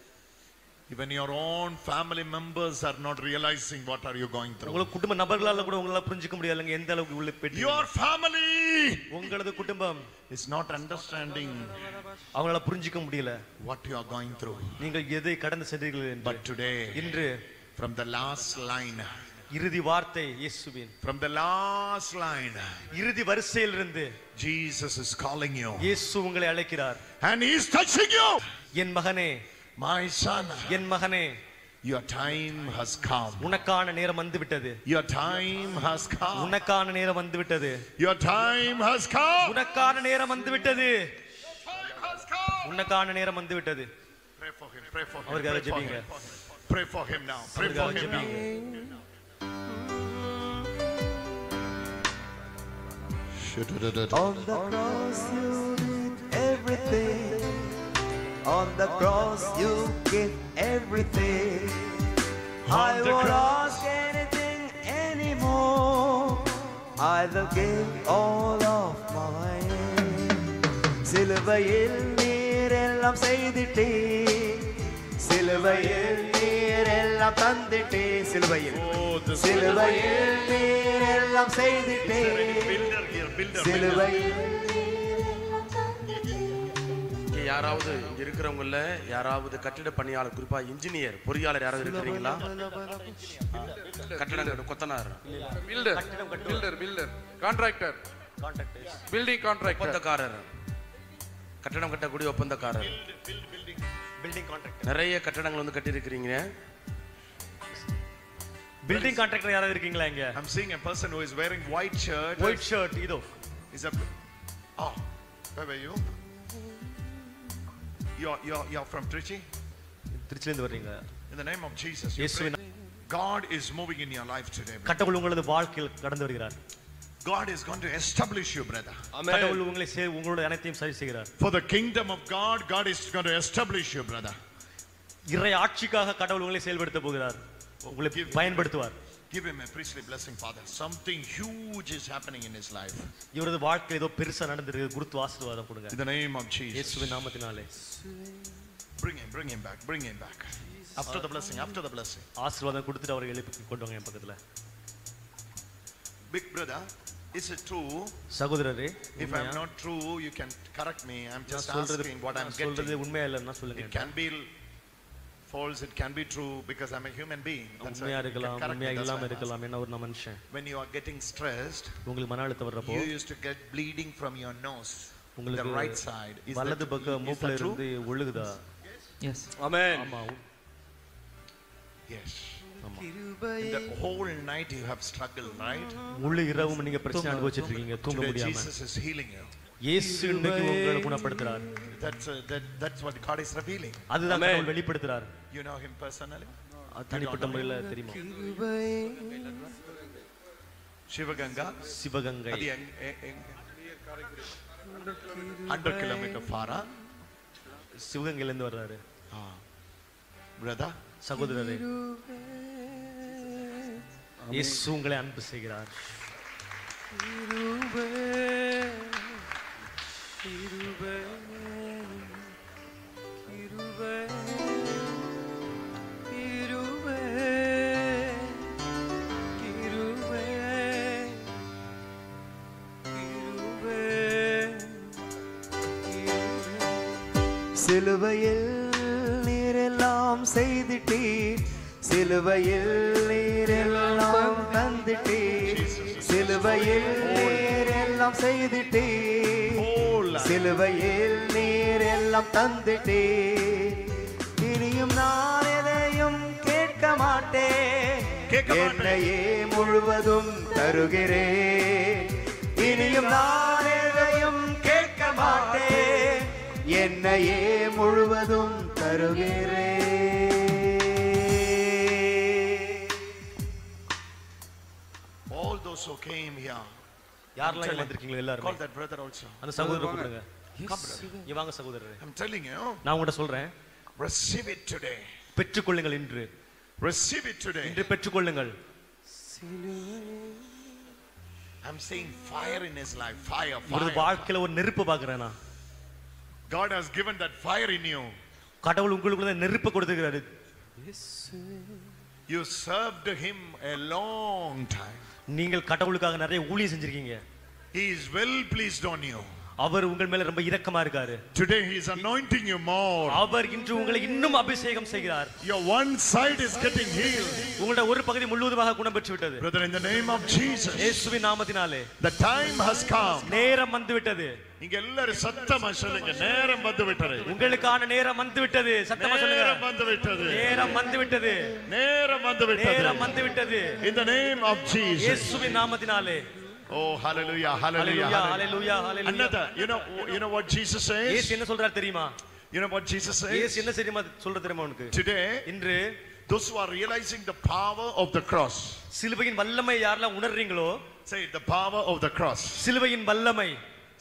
Even your own family members are not realizing what are you going through. உங்க குடும்ப நபர்களால கூட உங்களால புரிஞ்சிக்க முடியலங்க எந்த அளவுக்கு உள்ள போயிட்டு. Your family உங்களது குடும்பம் is not understanding அவங்களால புரிஞ்சிக்க முடியல what you are going through. நீங்கள் எதை கடந்து சென்றீர்கள் என்று. But today, இன்று from the last line, இறுதி வார்த்தை இயேசுவின் from the last line, இறுதி வரிசையிலிருந்து Jesus is calling you. இயேசு உங்களை அழைக்கிறார். And he is touching you. என் மகனே, My son, என் மகனே, your time has come. உனக்கான நேரம் வந்து விட்டது. Your time has come. உனக்கான நேரம் வந்து விட்டது. Your time has come. உனக்கான நேரம் வந்து விட்டது. உனக்கான நேரம் வந்து விட்டது. Pray for him. Pray for him. அவருக்காக Pray for ஜெபிங்க. him. Pray for him now. Pray for him now. On the cross you did everything. On the cross you gave everything. I won't ask anything anymore. I will give all of mine. சிலுவையில் நீர் எல்லாம் செய்திட்டே, சிலுவையில் நீர் எல்லாம் தந்திட்டே, சிலுவையில் சிலுவையில் நீர் எல்லாம் செய்திட்டே, சிலுவையில் யாராவது இங்க இருக்கிறவங்கள யாராவது கட்டிட பணியாளர், குறிப்பா இன்ஜினியர், பொறியாளர் யாராவது இருக்கிறீங்களா? கட்டடம் கொத்தனார், பில்டர், கான்ட்ராக்டர், பில்டிங் கான்ட்ராக்டர், ஒப்பந்தக்காரர், கட்டடம் கட்டக்கூடிய ஒப்பந்தக்காரர், பில்டிங் கான்ட்ராக்டர், நிறைய கட்டடங்கள் வந்து கட்டி இருக்கிறீங்க. பில்டிங் கான்ட்ராக்டர் யாராவது இருக்கீங்களா இங்க? I'm seeing a person who is wearing white shirt. White shirt இதோ. Is a oh, where were you? You're from Trichy? திருச்சில இருந்து வர்றீங்க. In the name of Jesus. இயேசுவின் God is moving in your life today. கடவுள் உங்களது வாழ்க்கையில் கடந்து வருகிறார். God is going to establish you, brother. கடவுள் உங்களை உங்களோட அனைத்தையும் சரி செய்கிறார். For the kingdom of God, God is going to establish you, brother. இறை ஆட்சிக்காக கடவுள் உங்களை செயல்படுத்த போகிறார். உங்களை பயன்படுத்துவார். Give him a priestly blessing, Father. Something huge is happening in his life. இவரது வாழ்க்கையில் ஏதோ பெருசா நடந்திருக்கு. குருத்து ஆசீர்வாதம் கொடுங்க. In the name of Jesus. இயேசுவின் நாமத்தினாலே. Bring him back. After the blessing. ஆசீர்வாதம் கொடுத்துட்டு அவரை எழுப்பி கொண்டு வாங்க என் பக்கத்துல. Big brother, is it true? சகோதரரே, If I'm not true, you can correct me. I'm just asking what I'm சொல்றது getting. உண்மையா இல்லன்னா சொல்லுங்க. It can be false, it can be true, because I'm a human being. That's உண்மையா இருக்கலாம், உண்மையா இல்லாம இருக்கலாம். என்ன ஒரு மனுஷன். When you are getting stressed, உங்களுக்கு மன அழுத்தம் வர்றப்போ you used to get bleeding from your nose, the உங்களுக்கு right side. வலது பக்கம் மூக்குல இருந்து ஒழுகுதா? Yes. ஆமென். ஆமா. Yes. In the whole night you have struggled, right? முழு இரவும் நீங்க பிரச்சனை அனுபவிச்சிட்டு இருக்கீங்க, தூங்க Today முடியாம. Jesus is healing you. இயேசு இன்னைக்கு உங்களை குணப்படுத்துறார். That's what God is revealing. அதுதான் கடவுள் வெளிப்படுத்துறார். You know him personally? தனிப்பட்ட முறையில் தெரியுமா? Shivaganga. சிவகங்கை. அது 100 kilometer far. சிவகங்கையில இருந்து வர்றாரு. Brother, சகோதரரே, இயேசு உங்களை அன்பு செய்கிறார். சிலுவையில் நீரெல்லாம் செய்திட்டீர், சிலுவையில் நீரெல்லாம் தந்திட்டீர், சிலுவையில் நீரெல்லாம் செய்திட்டீர், சிலுவையில் நீரெல்லாம் தந்திட்டீர். இனியும் நான் எதையும் கேட்க மாட்டேன், என்னையே முழுவதும் தருகிறேன். இனியும் நான் எதையும் கேட்க மாட்டேன், என்னையே முழுவதும் தருகிறேன். all those who came here, யாரெல்லாம் இங்க வந்திருக்கீங்களோ call எல்லாரும் that brother also. அந்த சகோதரரை கூப்பிடுங்க. Come, brother. இங்க வாங்க சகோதரரே. I'm telling you, நான் உங்கள்ட்ட சொல்றேன், receive it today. பெற்றுக்கொள்ளுங்கள் இன்று. Receive it today. இன்று பெற்றுக்கொள்ளுங்கள். I'm seeing fire in his life. Fire. ஒரு வாழ்க்கையில ஒரு நெருப்பு பார்க்கறேனா? God has given that fire in you. கடவுள் உங்களுக்குள்ள நெருப்பு கொடுத்திருக்கிறாரு. You served him a long time. நீங்கள் கடவுளுக்காக நிறைய ஊழியம் செஞ்சிருக்கீங்க. He is well pleased on you. அவர் உங்கள் மேல ரொம்ப இரக்கமா இருக்காரு. Today he is anointing you more. அவர் இன்று உங்களை இன்னும் அபிஷேகம் செய்கிறார். Your one side is getting healed. உங்களுடைய ஒரு பகுதி முழுவதுமாக குணம் பெற்று விட்டது. Brother, in the name of Jesus. இயேசுவின் நாமத்தினாலே. The time has come. நேரம் வந்து விட்டது. நீங்க எல்லாரும் சத்தமா சொல்லுங்க, நேரம் வந்து விட்டது. உங்களுக்கான நேரம் வந்து விட்டது. சத்தமா சொல்லுங்க. நேரம் வந்து விட்டது. நேரம் வந்து விட்டது. நேரம் வந்து விட்டது. நேரம் வந்து விட்டது. In the name of Jesus. இயேசுவின் நாமத்தினாலே. Oh, hallelujah, hallelujah, hallelujah, hallelujah. Another, you know what Jesus says? இயேசு என்ன சொல்றார் தெரியுமா? You know what Jesus says? இயேசு என்ன சொல்றார் தெரியுமா உங்களுக்கு? Today, இன்று those who are realizing the power of the cross. சிலுவையின் வல்லமை யாரெல்லாம் உணர்றீங்களோ? Say the power of the cross. சிலுவையின் வல்லமை.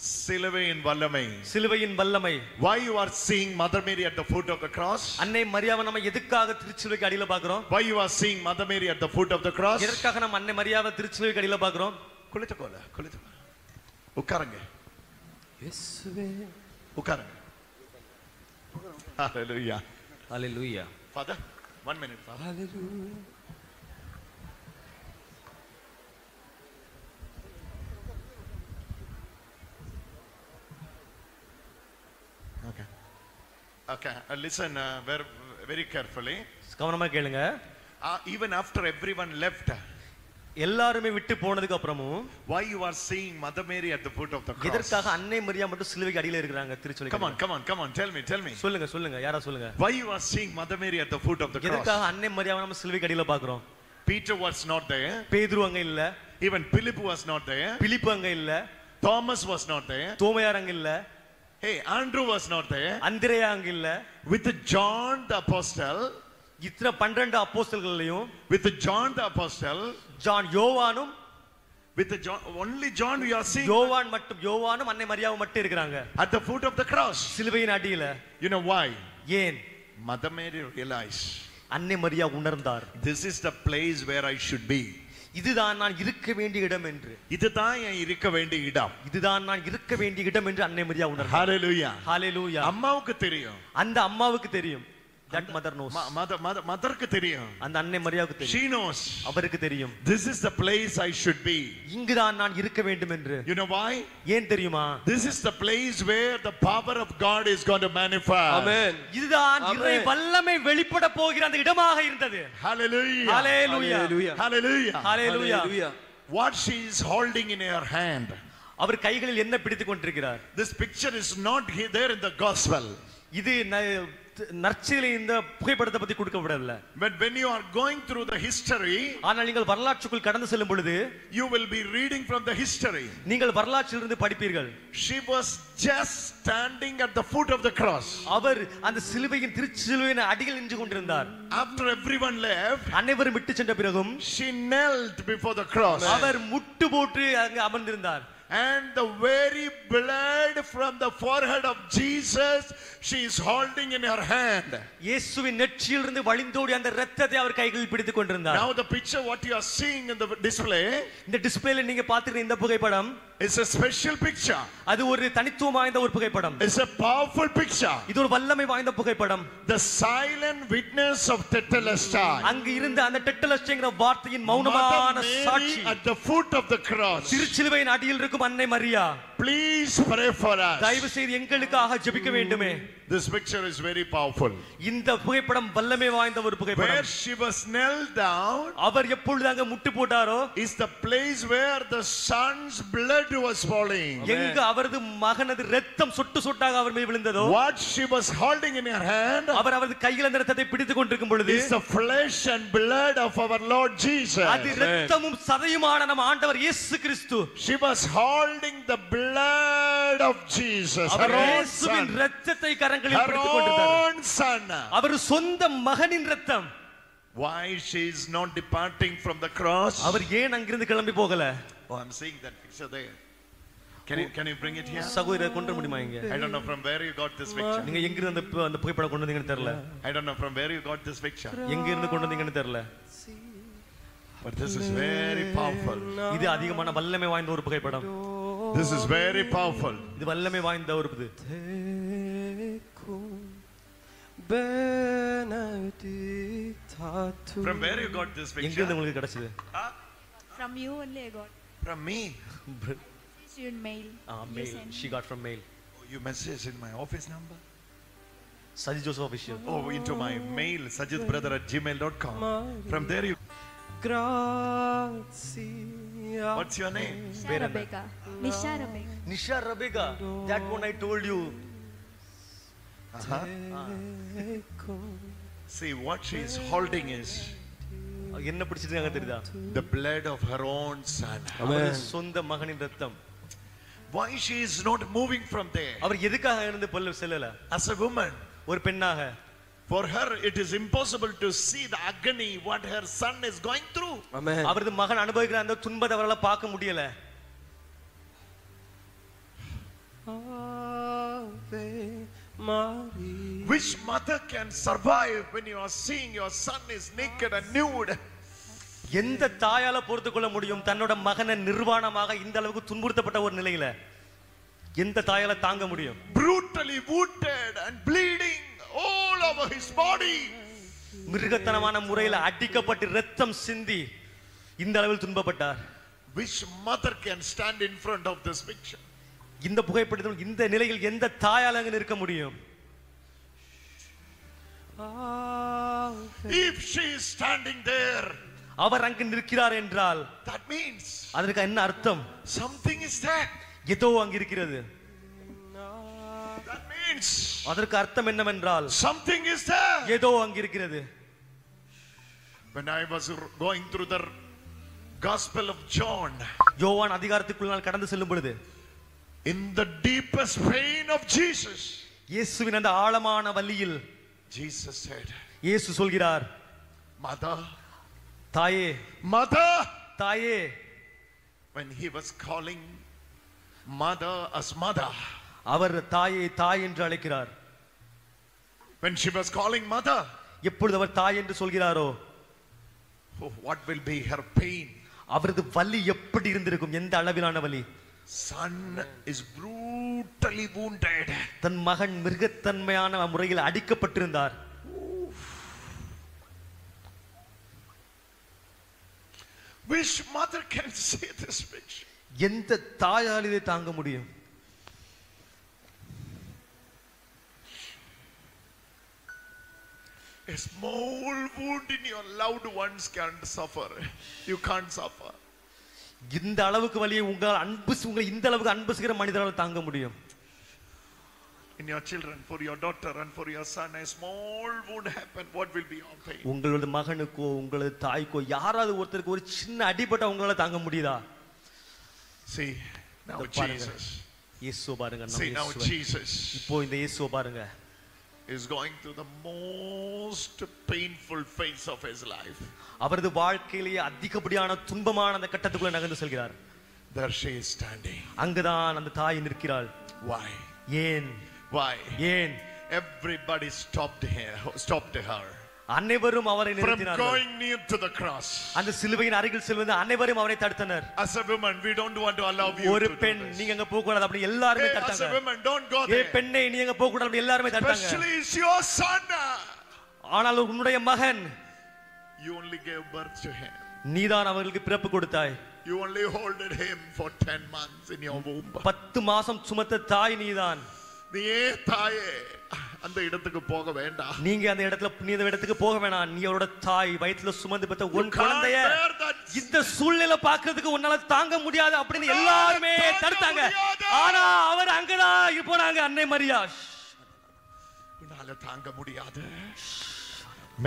சிலுவையின் வல்லமை. சிலுவையின் வல்லமை. Why you are seeing Mother Mary at the foot of the cross? அன்னை மரியாவை நம்ம எதுக்காக திருச்சிலுவைக்கு அடியில பார்க்கிறோம்? Why you are seeing Mother Mary at the foot of the cross? எதற்காக நம்ம அன்னை மரியாவை திருச்சிலுவைக்கு அடியில பார்க்கிறோம்? குளித்துக்கோல, உட்காருங்க. இயேசுவே உட்காருங்க. Hallelujah. Hallelujah. Father, 1 minute, Father. Hallelujah. Okay. Okay. Listen very carefully. கவனமா கேளுங்க. Even after everyone left, எல்லாரும் விட்டு போனதுக்கு அப்புறமும் why you are seeing Mother Mary at the foot of the cross? எதற்காக அன்னை மரியா மட்டும் சிலுவைக்கு அடியில இருக்காங்க திருச்செலுவைக்கு? Come on, tell me. சொல்லுங்க யாரா சொல்லுங்க. Why you are seeing Mother Mary at the foot of the cross? எதற்காக அன்னை மரியாவை நம்ம சிலுவைக்கு அடியில பார்க்கிறோம்? Peter was not there. பேதுரு அங்க இல்ல. Even Philip was not there. பிலிப்பு அங்க இல்ல. Thomas was not there. தோமையார் அங்க இல்ல. Hey, Andrew was not there. அந்திரேயா அங்க இல்ல. With John the apostle, இத்தனை 12 அப்போஸ்தலர்களையும் with John the apostle, John யோவானும் with John, only John we are seeing யோவானும் அன்னை மரியாவும் மட்டும் இருக்காங்க at the foot of the cross. சிலுவையின் அடியில. You know why? ஏன்? Mother Mary realized, அன்னை மரியா உணர்ந்தார், this is the place where I should be. இதுதான் நான் இருக்க வேண்டிய இடம் என்று. இதுதான் நான் இருக்க வேண்டிய இடம். இதுதான் நான் இருக்க வேண்டிய இடம் என்று அன்னை மரியா உணர்ந்தார். Hallelujah. Hallelujah. அம்மாவுக்கு தெரியும். அந்த அம்மாவுக்கு தெரியும். That mother knows. மதருக்கு தெரியும். அந்த அன்னை மரியாவுக்கு தெரியும். She knows. அவருக்கு தெரியும். This is the place I should be. இங்குதான் நான் இருக்க வேண்டும் என்று. You know why? ஏன் தெரியுமா? This is the place where the power of God is going to manifest. Amen. இதுதான் இறை வல்லமை வெளிப்பட போகிற அந்த இடமாக இருந்தது. Hallelujah. Hallelujah. Hallelujah. Hallelujah. What she is holding in her hand. அவர் கைகளில் என்ன பிடித்துக் கொண்டிருக்கிறார்? This picture is not there in the gospel. இது நற்செய்தியில இந்த புகைப்படத்தை பத்தி கொடுக்கப்படவில்லை. But when you are going through the history, ஆனால் நீங்கள் வரலாற்றுக்குள் கடந்து செல்லும் பொழுது you will be reading from the history. நீங்கள் வரலாற்றிலிருந்து படிப்பீர்கள். She was just standing at the foot of the cross. அவர் அந்த சிலுவையின் திருச்சிலுவையின் அடியில் நின்று கொண்டிருந்தார். After everyone left, அனைவரும் விட்டு சென்ற பிறகும் she knelt before the cross. அவர் முட்டு போட்டு அங்கு அமர்ந்திருந்தார். And the very blood from the forehead of Jesus she is holding in her hand. இயேசுவின் நெற்றியிலிருந்து வழிந்தோடி அந்த இரத்தத்தை அவர் கைகளில் பிடித்துக் கொண்டிருந்தார். Now the picture what you are seeing in the display, இந்த டிஸ்ப்ளேல நீங்க பார்த்திருக்கிற இந்த புகைப்படம் is a special picture. அது ஒரு தனித்துவம் வாய்ந்த ஒரு புகைப்படம். It's a powerful picture. இது ஒரு வல்லமை வாய்ந்த புகைப்படம். The silent witness of Tetelestai. அங்கு இருந்த அந்த டெட்டலஸ்டைங்கிற வார்த்தையின் மௌனமான சாட்சி at the foot of the cross. திருச்சிலுவையின் அடியில் இருக்கும் அன்னை Maria. Please pray for us. தயவு செய்து எங்களுக்காக ஜெபிக்க வேண்டுமே. This picture is very powerful. இந்த புகைப்படம் வல்லமை வாய்ந்த ஒரு புகைப்படம். Where she was knelt down, அவர் எப்பொழுது அங்க முட்டு போட்டாரோ is the place where the son's blood was falling. எங்க அவரது மகனது இரத்தம் சொட்டு சொட்டாக அவர் மீது விழுந்ததோ, What she was holding in her hand, அவர் அவரது கையில் அந்த இரத்தத்தை பிடித்துக் கொண்டிருக்கும் பொழுது, is the flesh and blood of our Lord Jesus. அது இரத்தமும் சதையுமான நம் ஆண்டவர் இயேசு கிறிஸ்து. She was holding the blood of Jesus. Our Her own இயேசுவின் son. இரத்தத்தை கரங்களில் Her பிடித்துக் கொண்டிருந்தார். own son. அவர் சொந்த மகனின் இரத்தம். Why she is not departing from the cross? அவர் ஏன் அங்கிருந்து கிளம்பி போகல? Oh, I'm seeing that picture there. Can you bring it here? சகோதரர் கொண்டு வர முடியுமா இங்க? I don't know from where you got this picture. நீங்க எங்க இருந்து அந்த புகைப்படம் கொண்டு வந்தீங்கன்னு தெரியல. I don't know from where you got this picture. எங்க இருந்து கொண்டு வந்தீங்கன்னு தெரியல. But this is very powerful. இது அதிகமான வல்லமை வாய்ந்த ஒரு புகைப்படம். This is very powerful. இது வல்லமை வாய்ந்த ஒரு இது. From where you got this எங்க இருந்து picture? உங்களுக்கு கிடைச்சது? From you only I got. From me. student mail. You Mail. sent She me. got from mail. You message in my office number? Sajid Joseph official. Oh, into my mail, sajidbrother@gmail.com. From there you... Grazia. What's your name? Nisha Rebecca. Nisha Rebecca. Nisha Rebecca. That one I told you. See, what she is holding is என்ன பிடிச்சிருக்காங்க தெரியுதா? the blood of her own son. அவருடைய சொந்த மகனின் ரத்தம். Why she is not moving from there? அவர் எதுக்காக இருந்து செல்லல? As a woman, ஒரு பெண்ணாக for her it is impossible to see the agony what her son is going through. Amen. அவரது மகன் அனுபவிக்கிற அந்த துன்பத்தை அவரால பார்க்க முடியல. Ave Maria. Which mother can survive when you are seeing your son is naked and nude? எந்த தாயால பொறுத்து கொள்ள முடியும் தன்னோட மகனை நிர்வாணமாக இந்த அளவுக்கு துன்புறுத்தப்பட்ட ஒரு நிலையில? எந்த தாயால தாங்க முடியும்? Brutally wounded and bleeding all over his body. மிருகத்தனமான முறையில் அடிக்கப்பட்டு ரத்தம் சிந்தி இந்த அளவில் துன்பப்பட்டார். Which mother can stand in front of this picture? இந்த புகைப்படத்தில் இந்த நிலையில் எந்த தாயால அங்க நிற்க முடியும்? If she is standing there, அவர் அங்கு நிற்கிறார் என்றால் that means அதற்கு என்ன அர்த்தம்? something is there. ஏதோ அங்கு இருக்கிறது. That means அதற்கு அர்த்தம் என்னவென்றால் something is there. ஏதோ அங்கு இருக்கிறது. When I was going through the Gospel of John, யோவான் அதிகாரத்துக்குள் நான் கடந்து செல்லும் பொழுது in the deepest pain of Jesus, இயேசுவின் அந்த ஆழமான வலியில் Jesus said, இயேசு சொல்கிறார், Mother, தாயே, Mother. தாயே. When he was calling mother as mother, அவர் தாயை தாய் என்று அழைக்கிறார். when she was calling mother, எப்பொழுது அவர் தாய் என்று சொல்கிறாரோ oh, what will be her pain? அவரது வலி எப்படி இருந்திருக்கும்? எந்த அளவிலான வலி? Son is brutally wounded. தன் மகன் மிருகத்தன்மையான முறையில் அடிக்கப்பட்டிருந்தார். Which mother can see this picture? எந்த தாயால் இதை தாங்க முடியும்? A small wound in your loved ones can't suffer. You can't suffer. இந்த அளவுக்கு வலியை உங்களால் உங்களை இந்த அளவுக்கு அன்பு செய்கிற மனிதரால் தாங்க முடியும். In your children, for your daughter and for your son, a small wound happen. What will be your pain? உங்களோட மகனுக்கோ உங்களது தாய்க்கோ யாராவது ஒருத்தருக்கு ஒரு சின்ன அடிபட்ட உங்களால தாங்க முடியுதா? See, now பாருங்க. Jesus. இயேசு பாருங்க. See, now Jesus இப்போ இந்த இயேசு பாருங்க. is going through the most painful phase of his life. அவரது வாழ்க்கையிலேயே அதிகப்படியான துன்பமான அந்த கட்டத்துக்குள்ள நகர்ந்து செல்கிறார். There she is standing. அங்குதான் அந்த தாய் நிற்கிறாள். Why? ஏன்? Why? ஏன்? Everybody stopped her அனைவரும் அவரை from நிறுத்தினார்கள். going near to the cross. அந்த சிலுவையின் அருகில் செல்வது அனைவரும் அவரை தடுத்தனர். As a woman, we don't want to allow you ஒரு to பெண் do this. நீங்க அங்க போக கூடாது அப்படி எல்லாரும் Hey, as a தடுத்தாங்க. woman, don't go A there. பெண்ணே நீ அங்க போக கூடாது அப்படி எல்லாரும் தடுத்தாங்க. Especially is your son. ஆனால் உன்னுடைய மகன் You only gave birth to him. நீதான் அவர்களுக்கு பிறப்பு கொடுத்தாய். You only holded him for 10 months in your womb. 10 மாசம் சுமந்த தாய் நீதான். நீயே தாயே அந்த இடத்துக்கு போக வேண்டாம். நீங்க அந்த இடத்துக்கு போக வேணாம். நீ அவரோட தாய் வயித்துல சுமந்து பெற்ற உன் குழந்தைய இந்த சூழ்நிலை பார்க்கிறதுக்கு உன்னால தாங்க முடியாது அப்படின்னு எல்லாருமே தடுத்தாங்க. ஆனா அவர் அங்கதான் போனாங்க. அன்னை மரியா உன்னால தாங்க முடியாது.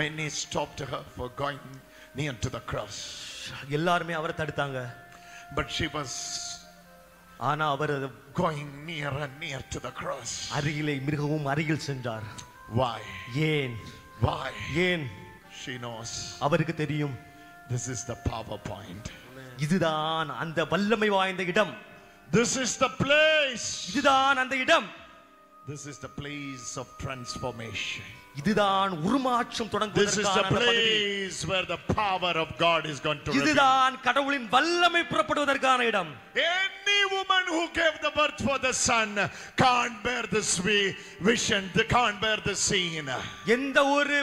Many stopped her for going near to the cross. எல்லாருமே அவரை தடுத்தாங்க. But she was ஆனா அவர் going near and near to the cross. அருகிலே மிகவும் அருகில் சென்றார். Why? ஏன்? Why? ஏன்? She knows. அவருக்கு தெரியும். This is the power point. இதுதான் அந்த வல்லமை வாய்ந்த இடம். This is the place. இதுதான் அந்த இடம். This is the place of transformation. இதுதான் உருமாற்றம் This is the தொடங்குவதற்கான பகுதி. place where the power of God is going to reveal. இதுதான் கடவுளின் வல்லமை புறப்படுவதற்கான இடம். Any woman who gave the birth for the son can't bear this vision, they can't bear the scene. எந்த ஒரு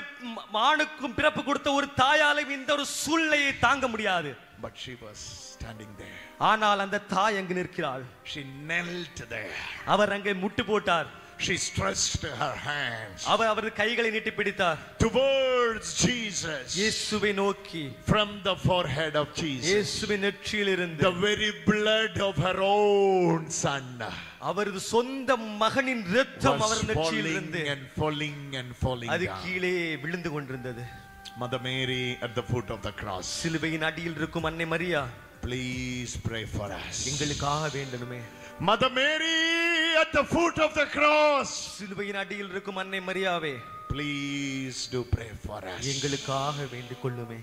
மானுக்கும் பிறப்பு கொடுத்த ஒரு தாயாலும் இந்த ஒரு சூழ்நிலையை தாங்க முடியாது. But she was standing there. ஆனால் அந்த தாய் அங்கு நிற்கிறாள். She knelt there. அவர் அங்கே முட்டு போட்டார். She stretched her hands அவர் அவரது கைகளை நீட்டி பிடித்தார். towards Jesus. இயேசுவை நோக்கி. From the forehead of Jesus. இயேசுவின் நெற்றியிலிருந்து. The very blood of her own son. அவரது சொந்த மகனின் இரத்தம் அவர் நெற்றியிலிருந்து falling அது down. கீழே விழுந்து கொண்டிருந்தது. Mother Mary at the foot of the cross. சிலுவையின் அடியில் இருக்கும் அன்னை Maria, please pray for us. எங்களுக்காக வேண்டணுமே. Mother Mary at the foot of the cross. சிலுவையின் அடியில் இருக்கும் அன்னை மரியாவே, please do pray for us. எங்களுக்காக வேண்டிக் கொள்ளுமே.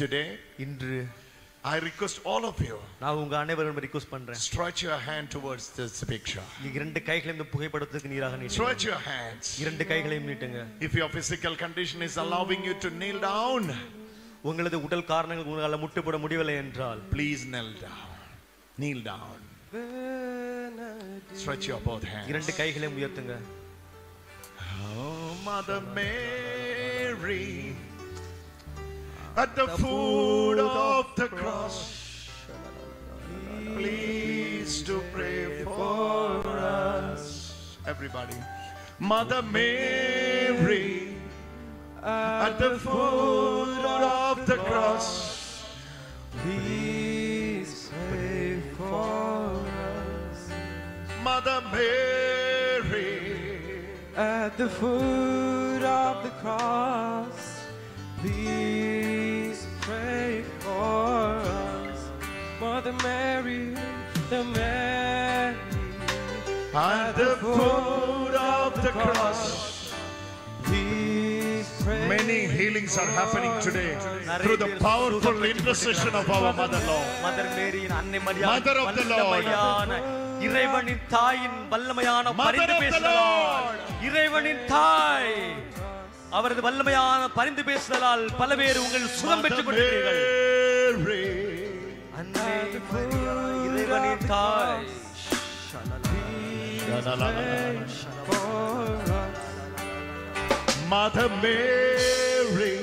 Today, இன்று I request all of you, நான் உங்க அனைவரும் ரிக்வெஸ்ட் பண்றேன். stretch your hand towards this picture. இரண்டு கைகளையும் இந்த புகைப்படத்துக்கு நீராக நீட்டுங்க. Stretch your hands. இரண்டு கைகளையும் நீட்டுங்க. If your physical condition is allowing you to kneel down, உங்களது உடல் காரணங்கள் உங்களால முட்டு போட முடியவில்லை என்றால் please kneel down. Kneel down. Stretch your both hands. இரண்டு கைகளையும் உயர்த்துங்க. Oh, Mother Mary, at the foot of the cross, please do pray for us. Everybody. Mother Mary, at the foot of the cross, please pray for us. Mother Mary, at the foot of the cross, please pray for us. Mother Mary, the Mary, at the foot of the cross. please pray. Many healings are happening today through the powerful intercession of our mother-Lord. Mother மேரியின் அன்னை மரியா, Mother of the Lord. வல்லமையான இறைவனின் தாயின் வல்லமையான Mother பரிந்து of the பேசுதலால், Lord. இறைவனின் தாய் அவரது வல்லமையான பரிந்து பேசுதலால் பல பேர் உங்கள் சுகம் பெற்றுக் கொண்டிருக்கிறீர்கள். Mary, அன்னை மரியா, இறைவனின் தாய். Mother Mary,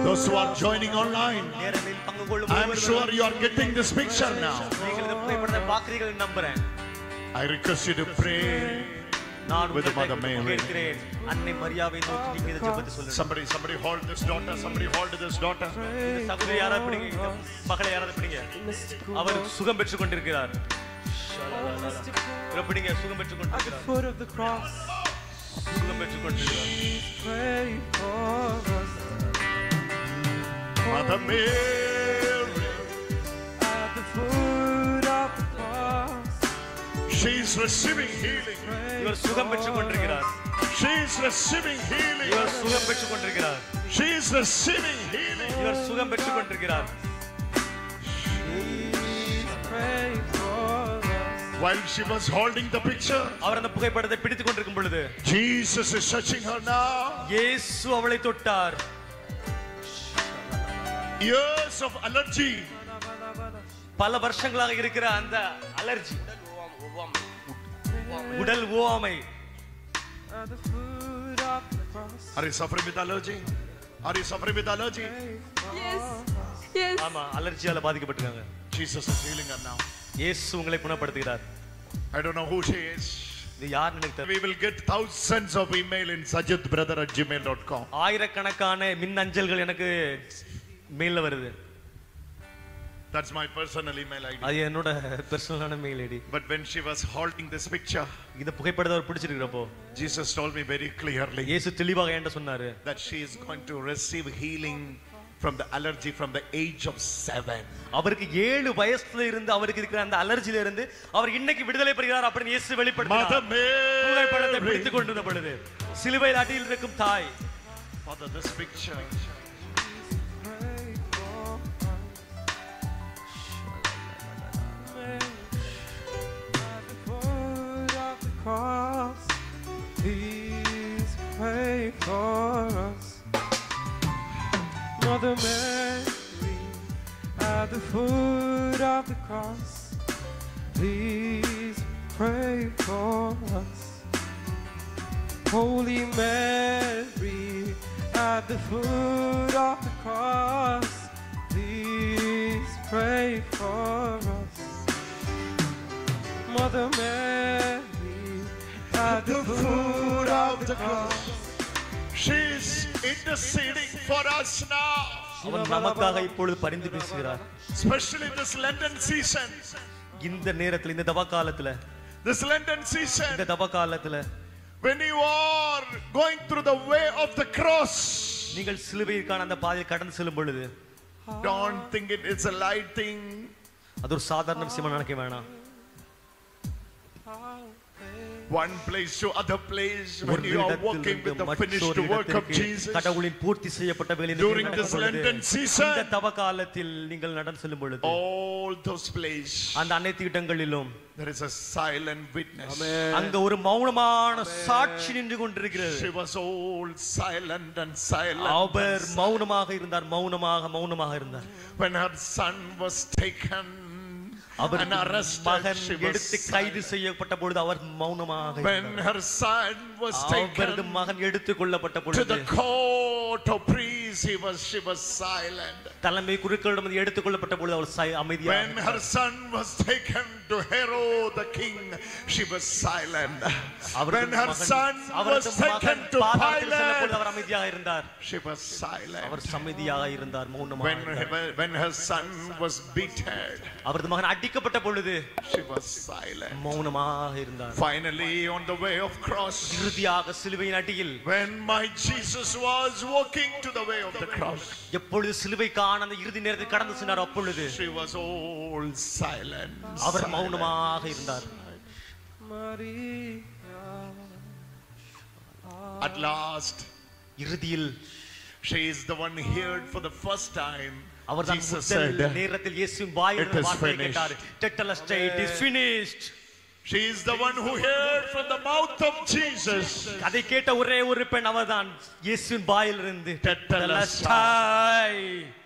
those who are joining online, நேரலில் பங்கு கொள்ளும் I am sure you are getting this picture now. நீங்கள் இந்த புகைப்படத்தை பார்க்கிறீர்கள் நம்புறேன். I request you to pray நான் with Mother Mary. கேட்கிறேன், அன்னை மரியாவை நோக்கி நீங்க இந்த ஜெபத்தை சொல்லுங்க. Somebody hold this daughter. Somebody hold this daughter. இந்த சகோதரி யாராவது பிடிங்க, இந்த மகளை யாராவது பிடிங்க. அவர் சுகம் பெற்றுக் கொண்டிருக்கிறார். இவரை பிடிங்க, சுகம் பெற்றுக் கொண்டிருக்கிறார். Foot of the cross, சுகம் பெற்றுக் கொண்டிருக்கிறார். pray for us. Mother Mary, At the foot of the cross, she is receiving healing. இவர் சுகம் பெற்றுக் கொண்டிருக்கிறார். She is receiving healing. இவர் சுகம் பெற்றுக் கொண்டிருக்கிறார். She is receiving healing. இவர் சுகம் பெற்றுக் கொண்டிருக்கிறார். pray for us. While she was holding the picture, அவர் அந்த புகைப்படத்தை பிடித்துக் கொண்டிருக்கும் பொழுது Jesus is touching her now. இயேசு அவளை தொட்டார். Years of allergy, பல வருஷங்களாக இருக்கிற அந்த அலர்ஜி, உடல் ஓமை. At the foot of the cross, are you suffering with allergy? Are you suffering with allergy? Yes. Yes. ஆமா, அலர்ஜியால பாதிக்கப்பட்டிருக்காங்க. Jesus is healing her now. இயேசு உங்களை குணப்படுத்துகிறார். I don't know who she is. இது யார் நினைத்தது? We will get thousands of email in sajidbrother@gmail.com. ஆயிரக்கணக்கான மின்னஞ்சல்கள் எனக்கு மெயில்ல வருது. That's my personal email ID. அது என்னோட பர்சனலான mail ID. But when she was holding this picture, இந்த புகைப்படத்தை அவர் பிடிச்சிருக்கிறப்போ Jesus told me very clearly இயேசு தெளிவாக என்கிட்ட சொன்னாரு, that she is going to receive healing from the allergy from the age of 7. அவருக்கு 7 வயசுல இருந்து அவருக்கு இருக்கிற அந்த அலர்ஜில இருந்து அவர் இன்னைக்கு விடுதலை பெறுகிறார் அப்படின்னு இயேசு Mother வெளிப்படுத்தினார். புகைப்படத்தை Mary, பிடித்துக் கொண்டிருந்த பொழுது சிலுவையில் அடியில் இருக்கும் தாய். Father, this picture, at the foot of the cross, please pray for us. Mother Mary, at the foot of the cross, please pray for us. Holy Mary, at the foot of the cross, please pray for us. Mother Mary at the foot of the cross. She's interceding for us now. அவர் நமக்காக இப்பொழுது பரிந்து பேசுகிறார். Especially this Lenten season. இந்த நேரத்துல, இந்த தவ காலத்துல, This Lenten season. இந்த தவ காலத்துல When you are going through the way of the cross. நீங்கள் சிலுவைக்கான அந்த பாதையை கடந்து செல்லும் பொழுது Don't think it's a light thing. அது ஒரு சாதாரண விஷயமா நினைக்க வேணாம். One place to other place when you are walking with the finished work of Jesus. கடவுளின் பூர்த்தி செய்யப்பட்ட வேலையில் During this Lenten season. இந்த தவ காலத்தில் நீங்கள் நடந்து செல்லும் பொழுது All those places. அந்த அனைத்து இடங்களிலும் There is a silent witness. அங்க ஒரு மௌனமான சாட்சி நின்று கொண்டிருக்கிறது. She was all silent and silent. அவர் மௌனமாக இருந்தார், மௌனமாக இருந்தார். When her son was taken and arrested, மகன் she எடுத்து was கைது silent. செய்யப்பட்ட பொழுது அவர் மௌனமாக When இருந்தார். her son was அவரது taken மகன் எடுத்து கொள்ளப்பட்ட to பொழுது the court of priests, she was silent. தலைமை குருக்களிடம் எடுத்துக் கொள்ளப்பட்ட பொழுது அவர் அமைதியாக When her son was taken to Herod the king, she was silent. When her son was taken to Pilate, அவர் அமைதியாக இருந்தார். she was silent. அவர் அமைதியாக இருந்தார், மௌனமாக இருந்தார். When her son was beaten, அவரது மகன் அடிக்கப்பட்ட பொழுது she was silent. மௌனமாக இருந்தார். Finally, on the way of cross, இறுதியாக சிலுவையின் அடியில் when my Jesus was walking to the way of the cross, எப்பொழுது சிலுவைக்கான அந்த இறுதி நேரத்தில் கடந்து சென்றார் அப்பொழுது she was all silent. அவர் மௌனமாக இருந்தார். At last, இறுதியில் she is the one heard for the first time. அவர்தான் Jesus முதல் said, நேரத்தில் இயேசுவின் வாயிலிருந்து "It is வார்த்தையை finished." கேட்டார். Tetelestai, it is finished. She is the one who heard from the mouth of Jesus. அதை கேட்ட ஒரே ஒரு பெண் அவர்தான் இயேசுவின் வாயிலிருந்து Tetelestai.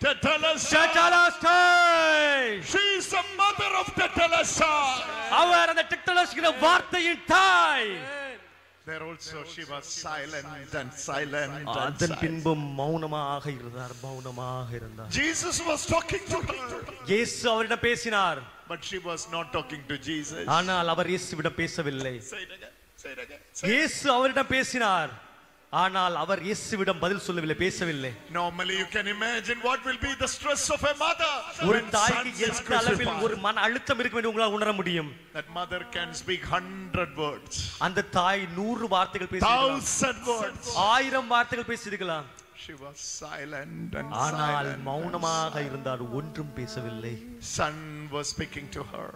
Tetelestai. She is the mother of Tetelestai. அவர் அந்த டெட்டலஸ்கிற வார்த்தையின் தாய். There also she was silent and silent and அதன் silent. பின்பு மௌனமாக இருந்தார். Jesus was talking to her, இயேசு அவரிடம் பேசினார், but she was not talking to Jesus. ஆனால் அவர் இயேசுவிடம் பேசவில்லை. Say it again. Say it again. இயேசு அவரிடம் பேசினார், ஆனால் அவர் இயேசுவிடம் பதில் சொல்லவில்லை, பேசவில்லை. Normally you can imagine what will be the stress of a mother ஒரு when தாய்க்கு son is எந்த அளவில் ஒரு crucified. மன அழுத்தம் இருக்கும் என்று உங்களால் உணர முடியும். That mother can speak 100 words, அந்த தாய் 100 வார்த்தைகள் பேசியிருக்கலாம், 1000 words. 1000 வார்த்தைகள் பேசியிருக்கலாம். She was silent and ஆனால் silent. மௌனமாக இருந்தார், ஒன்றும் பேசவில்லை. Son was speaking to her.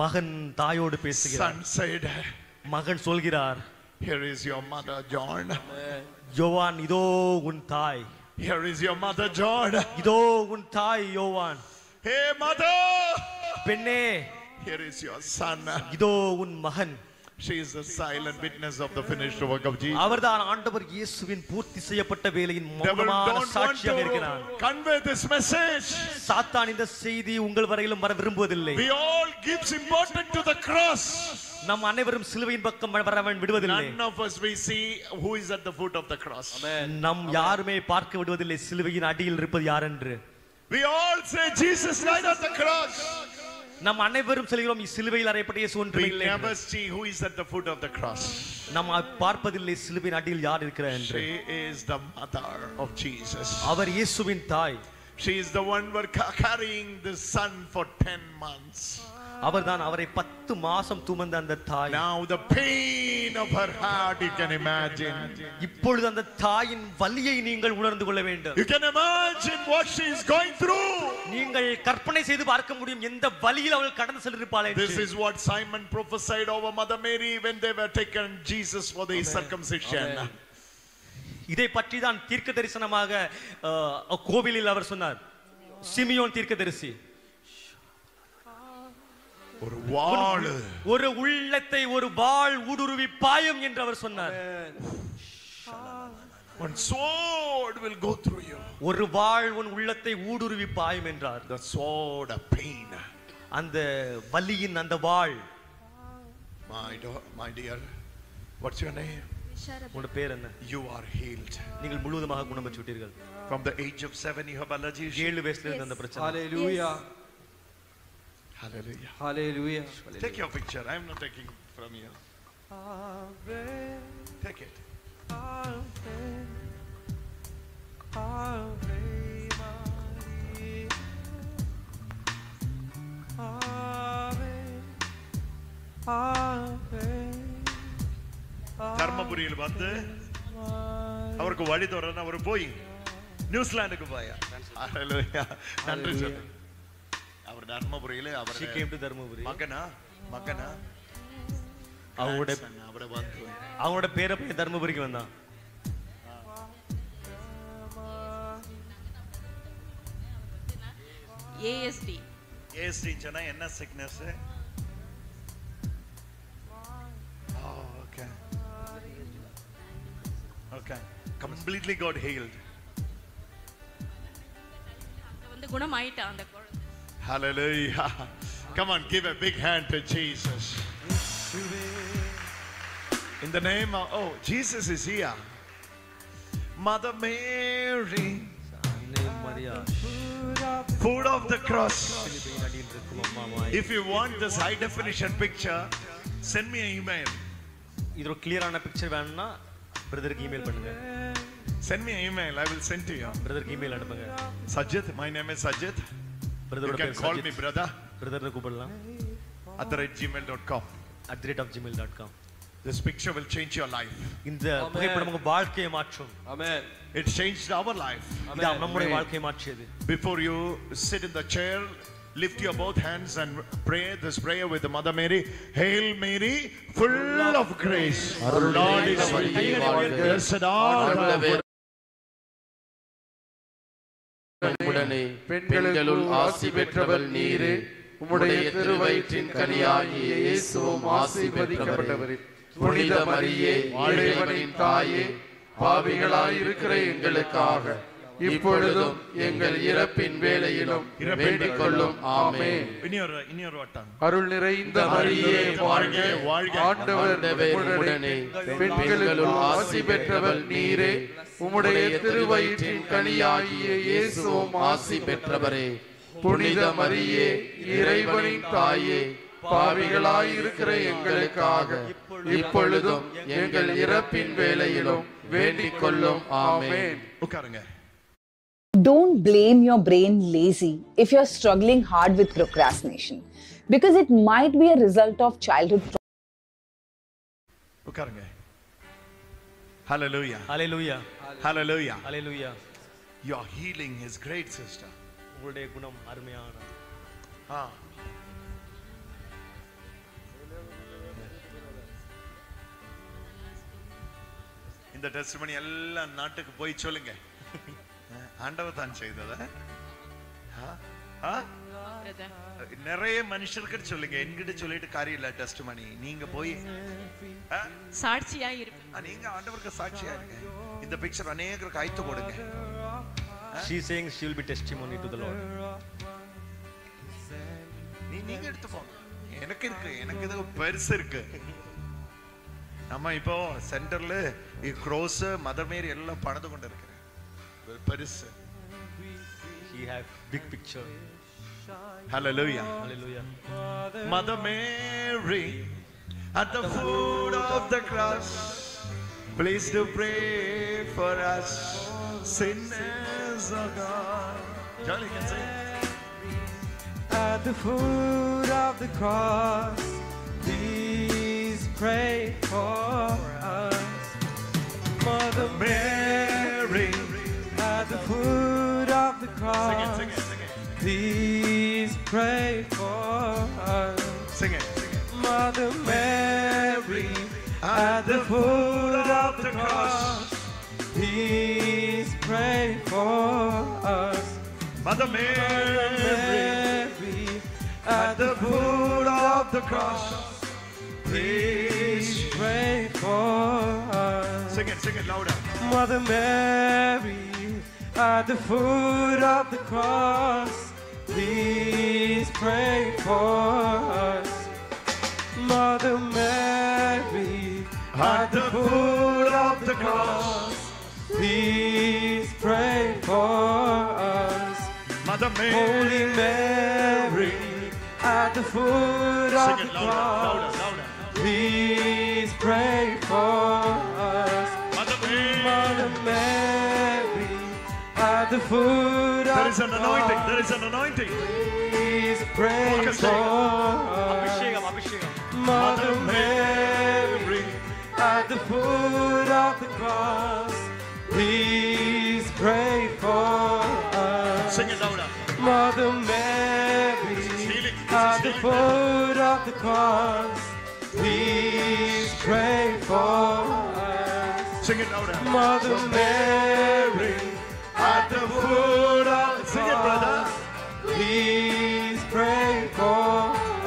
மகன் தாயோடு பேசுகிறார். Son said, மகன் சொல்கிறார், "Here is your mother, John. யோவான், இதோ உன் தாய். Here is your mother, John. இதோ உன் தாய் யோவான். Hey, mother. பெண்ணே, Here is your son." இதோ உன் மகன். She is the silent witness of the finished work of Jesus. அவர்தான் ஆண்டவர் இயேசுவின் பூர்த்தி செய்யப்பட்ட வேலையின் Devil மௌனமான don't want சாட்சியாக இருக்கிறார். to convey this message. சாத்தான் இந்த செய்தி உங்கள் வரையிலும் வர விரும்புவதில்லை. We all gives importance to the cross. நம் அனைவரும் சிலுவையின் பக்கம் வரவன் விடுவதில்லை. None of us we see who is at the foot of the cross. நம் யாருமே பார்க்க விடுவதில்லை சிலுவையின் அடியில் இருப்பது யார் என்று. We all say Jesus died on the cross. நம் அனைவரும் சொல்கிறோம் சிலுவையில் அறையப்பட்ட இயேசு We ஒன்றுமில்லை. never see who is at the foot of the cross. நாம் பார்ப்பதில்லை சிலுவையின் அடியில் யார் இருக்கிறார் என்று. She is the mother of Jesus. அவர் இயேசுவின் தாய். She is the one who carrying the son for 10 months. அவர்தான் அவரை 10 மாசம் சுமந்த அந்த தாய். Now the pain of her heart you can imagine. இப்பொழுது அந்த தாயின் வலியை நீங்கள் உணர்ந்து கொள்ள வேண்டும். You can imagine what she is going through. நீங்கள் கற்பனை செய்து பார்க்க முடியும் எந்த வலியில் அவள் கடந்து சென்றிருப்பாள் என்று. This is what Simon prophesied over Mother Mary when they were taken Jesus for the circumcision. இதை பற்றி தான் தீர்க்க தரிசனமாக கோவிலில் அவர் சொன்னார். சிமியோன் தீர்க்கதரிசி ஒரு உள்ளத்தை ஒரு வாள் ஊடுருவி பாயும் என்று அவர் சொன்னார். One sword will go through you. ஒரு வாள் உன் உள்ளத்தை ஊடுருவி பாயும் என்றார். The sword of pain. அந்த வலியின் அந்த வாள். My dear, what's your name? உங்க பேர் என்ன? You are healed. நீங்கள் முழுவதுமாக குணம் பெற்று விட்டீர்கள். From the age of 7 you have allergies. 7 வயசுல இருந்த அந்த பிரச்சனை. Hallelujah. Hallelujah. Hallelujah. Take your picture. I am not taking from you. Ave, Take it. Ave, Ave Maria. Ave, Ave, தர்மபுரியில் வந்து அவருக்கு வழி தோறன அவர் போய் நியூசிலாந்துக்கு போயா. ஹalleluya. நன்றி சொல்லு. அவர் தர்மபுரியில அவர் She came to Dharmaburi. மகனா அவரோட அவரை வந்து அவங்களோட பேரை போய் தர்மபுரிக்கு வந்தான். ASD. ஏஸ்டி சொன்னா என்ன sickness? Okay. Completely got healed. வந்து குணமாயிட்டா அந்த குழந்தை. Hallelujah. Come on, give a big hand to Jesus. In the name of, oh, Jesus is here. Mother Mary, Maria foot of the cross. If you want this high definition picture, send me an email. இதோ கிளியரான picture வேணும்னா பிரதருக்கு email பண்ணுங்க. Send me an email, I will send to you. பிரதருக்கு email அனுப்புங்க. Sajid, my name is Sajid. You பிரதரோட can பேர் call me Sajid. brother பிரதர்னு கூப்பிடலாம். @gmail.com. @gmail.com. This picture will change your life. இந்த புகைப்படம் உங்க வாழ்க்கையை மாற்றும். Amen. It changed our life. இது நம்முடைய வாழ்க்கையை மாற்றியது. Before you sit in the chair, lift your both hands and pray this prayer with the Mother Mary. Hail Mary, full of grace. The Lord is with thee. Blessed art thou. உடனே பெண்களுள் ஆசி பெற்றவள் நீரே, உம்முடைய திருவயிற்றின் கனியாகிய இயேசுவும் ஆசீர்வதிக்கப்பட்டவரே. புனித மரியே, இறைவனின் தாயே, பாவிகளாயிருக்கிற எங்களுக்காக இப்பொழுதும் எங்கள் இறப்பின் வேளையிலும் வேண்டிக் கொள்ளும். ஆமென். இன்னொரு வட்டம். அருள் நிறைந்த மரியே வாழ்க, வாழ்க. ஆண்டவர் உடனே பெண்களுள் ஆசி பெற்றவள் நீரே, உம்முடைய திருவயிற்றின் கனியாகிய இயேசுவும் ஆசி பெற்றவரே. புனித மரியே, இறைவனின் தாயே, பாவிகளாயிருக்கிற எங்களுக்காக இப்பொழுதும் எங்கள் இறப்பின் வேளையிலும் வேண்டிக் கொள்ளும். ஆமென். உட்காருங்க. Don't blame your brain lazy if you're struggling hard with procrastination, because it might be a result of childhood உட்காருங்க. Hallelujah. Hallelujah. Hallelujah. Hallelujah. Your healing is great, sister. உங்களுடைய குணம் அருமையான. இந்த டெஸ்டிமனி எல்லாம் நாட்டுக்கு போய் சொல்லுங்க. ஆண்டவர் தான் செய்தத. நிறைய மனுஷருக்கு சொல்லுங்க. என்கிட்ட சொல்லிட்டு காரியம் இல்ல. டெஸ்டிமனி நீங்க போய் சாட்சியா இருப்பீங்க. நீங்க ஆண்டவருக்கு சாட்சியா இருங்க. இந்த பிக்சர் அநேகருக்கு அழைத்து கொடுங்க. She is saying she will be testimony to the Lord. நீங்க எடுத்து போங்க. எனக்கு இருக்கு. எனக்கு இது பெருசு இருக்கு. நம்ம இப்போ சென்டர்ல க்ரோஸ் மதர் மேரி எல்லாம் பணது கொண்டு இருக்கிறேன். பெருசு. He have big picture. Hallelujah. Hallelujah. Mother Mary at the foot of the cross, please do pray for us sinners of God. Jolly can say. At the foot of the cross, please pray for us. Mother Mary, at the foot of the cross, Sing it. please pray for us. Sing it. Mother Mary, at the foot of the cross, please pray for us. Mother Mary at the foot of the cross, please pray for us. Sing it louder. Mother Mary, at the foot of the cross, please pray for us. Mother Mary, at the foot of the cross, please pray for us. Mother Mary, Holy Mary, at the foot of Sing the it louder, louder, cross. louder. Please pray for us. Mother Mother Mary, at the foot of There is an the anointing. cross. There is an anointing. Please pray Focus. for us. அபிஷேகம் அபிஷேகம் Mother Mary, at the foot of the cross, please pray for us. Sing it louder. Mother Mary, healing. at the foot of the cross, please pray for us. Sing it louder. Mother Mary, at the foot of the Sing it, brother. cross, please pray for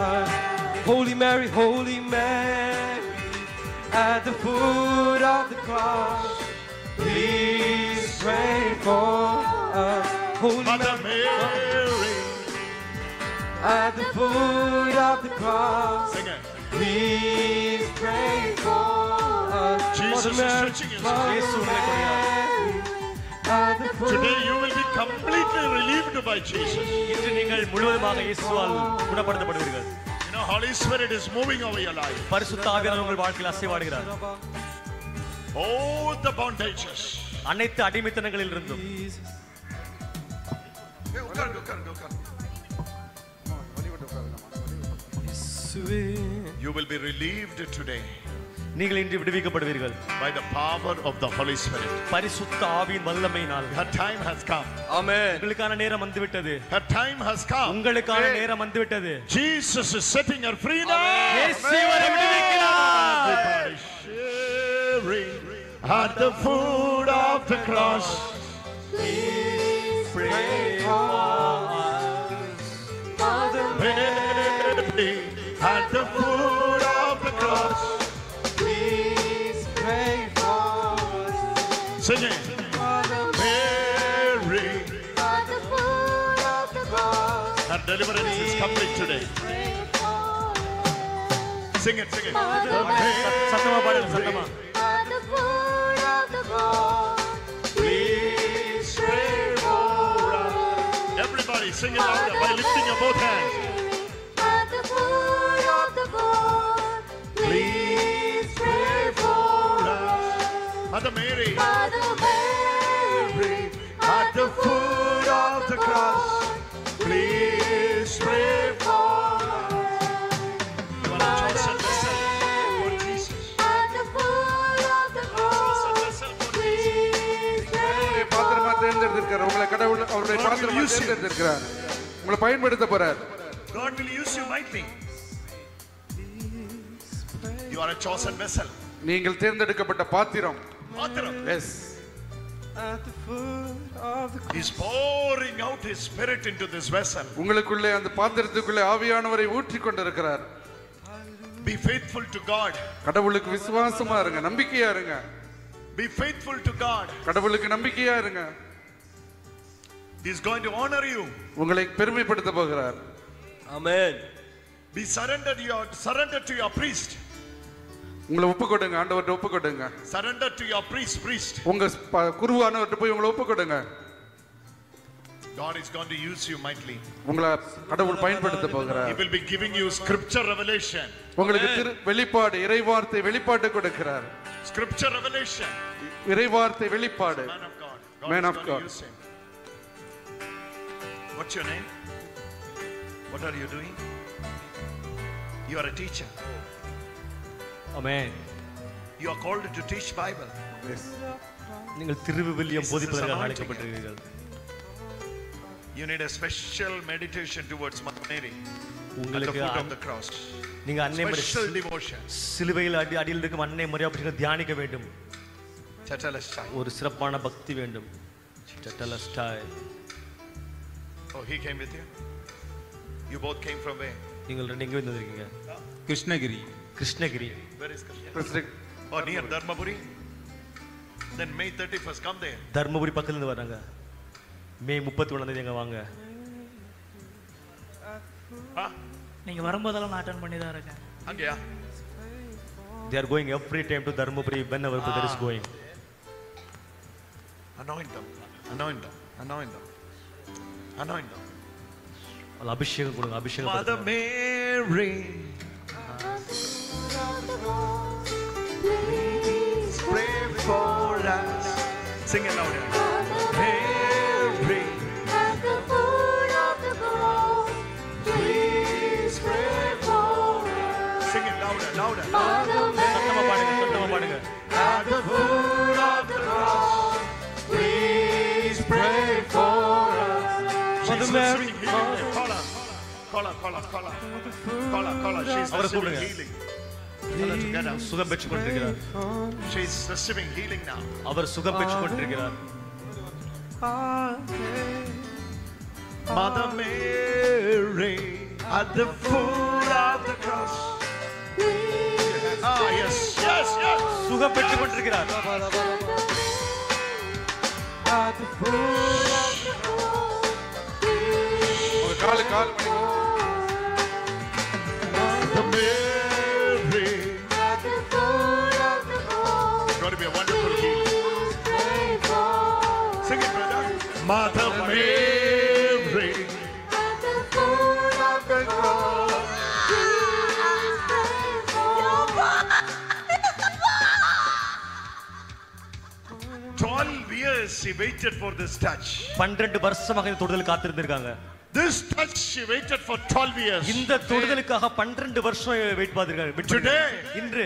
us. Holy Mary, Holy Mary, at the foot of the cross, please pray for us. Holy Mother Mary, Mary. at the foot of the cross, Sing it. please pray for us. Jesus Mother is Mary, touching you. Mother இயேசு உங்களை Mary, at the foot. Today you will be completely relieved by Jesus. இன்று நீங்கள் முழுவதுமாக இயேசுவால் குணப்படுத்தப்படுவீர்கள். You know, Holy Spirit is moving over your life. பரிசுத்த ஆவியானவர் உங்கள் வாழ்க்கையில் அசைவாடுகிறார். All the bondages. அனைத்து அடிமைத்தனங்களில் இருந்தும் Hey, உட்காருங்க, உட்காருங்க, உட்காருங்க. You will be relieved today நீங்கள் இன்று விடுவிக்கப்படுவீர்கள். by the power of the Holy Spirit. பரிசுத்த ஆவியின் வல்லமையினால். Her time has come. ஆமென். உங்களுக்கான நேரம் வந்துவிட்டது. Her time has come. உங்களுக்கான நேரம் வந்துவிட்டது. Jesus is setting her free now. இயேசு அவரை விடுவிக்கிறார். Everybody sharing at the foot of the cross. Mary, at the foot of the cross. Please pray for us. Sing it. Mary, At the foot of the cross, her deliverance is complete today. pray for us. Sing it, sing it. சத்தமா பாடுங்க சத்தமா. At the foot of the cross, Please pray for us. Everybody sing it louder by lifting your both hands. at the foot of the cross, please pray for us. Mother Mary, Mother Mary, at the foot of the cross, please pray for us. You are a chosen vessel for Jesus. at the foot of the cross, please pray for பாத்திரமா தேர்ந்தெடுத்திருக்கிறார் உங்களை கடவுள் அவருடைய God will பாத்திரமா use you. தேர்ந்தெடுத்திருக்கிறார் உங்களை பயன்படுத்த போறார். God will use you mightily. You are a chosen vessel. நீங்கள் தேர்ந்தெடுக்கப்பட்ட பாத்திரம். Patram. Yes. At the foot of the cross. He's pouring out His Spirit into this vessel. உங்களுக்குள்ளே அந்த பாத்திரத்துக்குள்ளே ஆவியானவரை ஊற்றிக் கொண்டிருக்கிறார். Be faithful to God. கடவுளுக்கு விசுவாசமா இருங்க, நம்பிக்கையா இருங்க. Be faithful to God. கடவுளுக்கு நம்பிக்கையா இருங்க. He's going to honor you. உங்களை பெருமைப்படுத்த போகிறார். ஆமென். Be surrendered to your priest. உங்களை ஒப்பு கொடுங்க, ஆண்டவர்ட்ட ஒப்பு கொடுங்க. Surrender to your priest. உங்க குருவானவர்ட்ட போய் உங்களை ஒப்பு கொடுங்க. God is going to use you mightily. உங்களை கடவுள் பயன்படுத்த போகிறார். He will be giving you scripture revelation. உங்களுக்கு வெளிப்பாடு, இறைவார்த்தை வெளிப்பாடு கொடுக்கிறார். Scripture revelation. இறைவார்த்தை வெளிப்பாடு. Man of God. God Man is of going to God. use him. What's your name? What are you doing? You are a teacher. Amen. You are called to teach Bible. நீங்கள் திருவிவிலியம் This is போதிப்பதற்காக anointing. அழைக்கப்பட்டிருக்கிறீர்கள். You need a special meditation towards Mother Mary at the உங்களுக்கு foot of the cross. நீங்க அன்னை மரி Special devotion. சிலுவையில் அடியில் இருக்கும் அன்னை மரியா பற்றி தியானிக்க வேண்டும். Tetelestai. ஒரு சிறப்பான பக்தி வேண்டும். டெட்டலஸ்டாய். Oh, he came with you? You both came from where? நீங்கள் ரெண்டு எங்க வந்திருக்கீங்க? Krishnagiri. Krishnagiri. Where is Krishna? Oh, near Dharmaburi? Then May 31st, come there. Dharmapuri பக்கத்துல இருந்து வராங்க. மே 31 எங்க வாங்க. நீங்க வரும்போதெல்லாம் நான் அட்டெண்ட் பண்ணி தான் இருக்கேன். அங்கயா? They are going every time to Dharmaburi whenever brother is going. Anoint them. Anoint them. Anoint them. Anoint them. அபிஷேகம் கொடுங்க, அபிஷேகம். Mother Mary, please pray for us. Sing it louder. Mary, at the foot of the cross, please pray for us. sing it louder, louder. Mother சத்தமா பாடுங்க, Mary, சத்தமா பாடுங்க. At the foot of the cross, please pray for us. Mother She's Mary, receiving healing. Call her. Call her, call her, call her. Call her, call her. She's அவரை receiving கூப்பிடுங்க. healing. Tell her to get up. சுகம் பெற்றுக் கொண்டிருக்கிறார். She's receiving healing now. அவர் சுகம் பெற்றுக் கொண்டிருக்கிறார். Mother Mary, at the foot of the cross. Ah, yes, yes, yes. சுகம் பெற்றுக் கொண்டிருக்கிறார். at the foot of the cross, ஒரு கால் கால் மணி Mother Mary. at the foot of the cross, It's going to be a wonderful healing. please pray for us. Sing it, brother. Mother Mary, At the foot of the cross, please pray for us. 12 years she waited for this touch. 12 வருஷமாக இந்த தொடுதல் காத்திருந்திருக்காங்க. This touch she waited for 12 years. இந்த தொடுதலுக்காக 12 வருஷம் wait பார்த்திருக்காங்க. Today, இன்று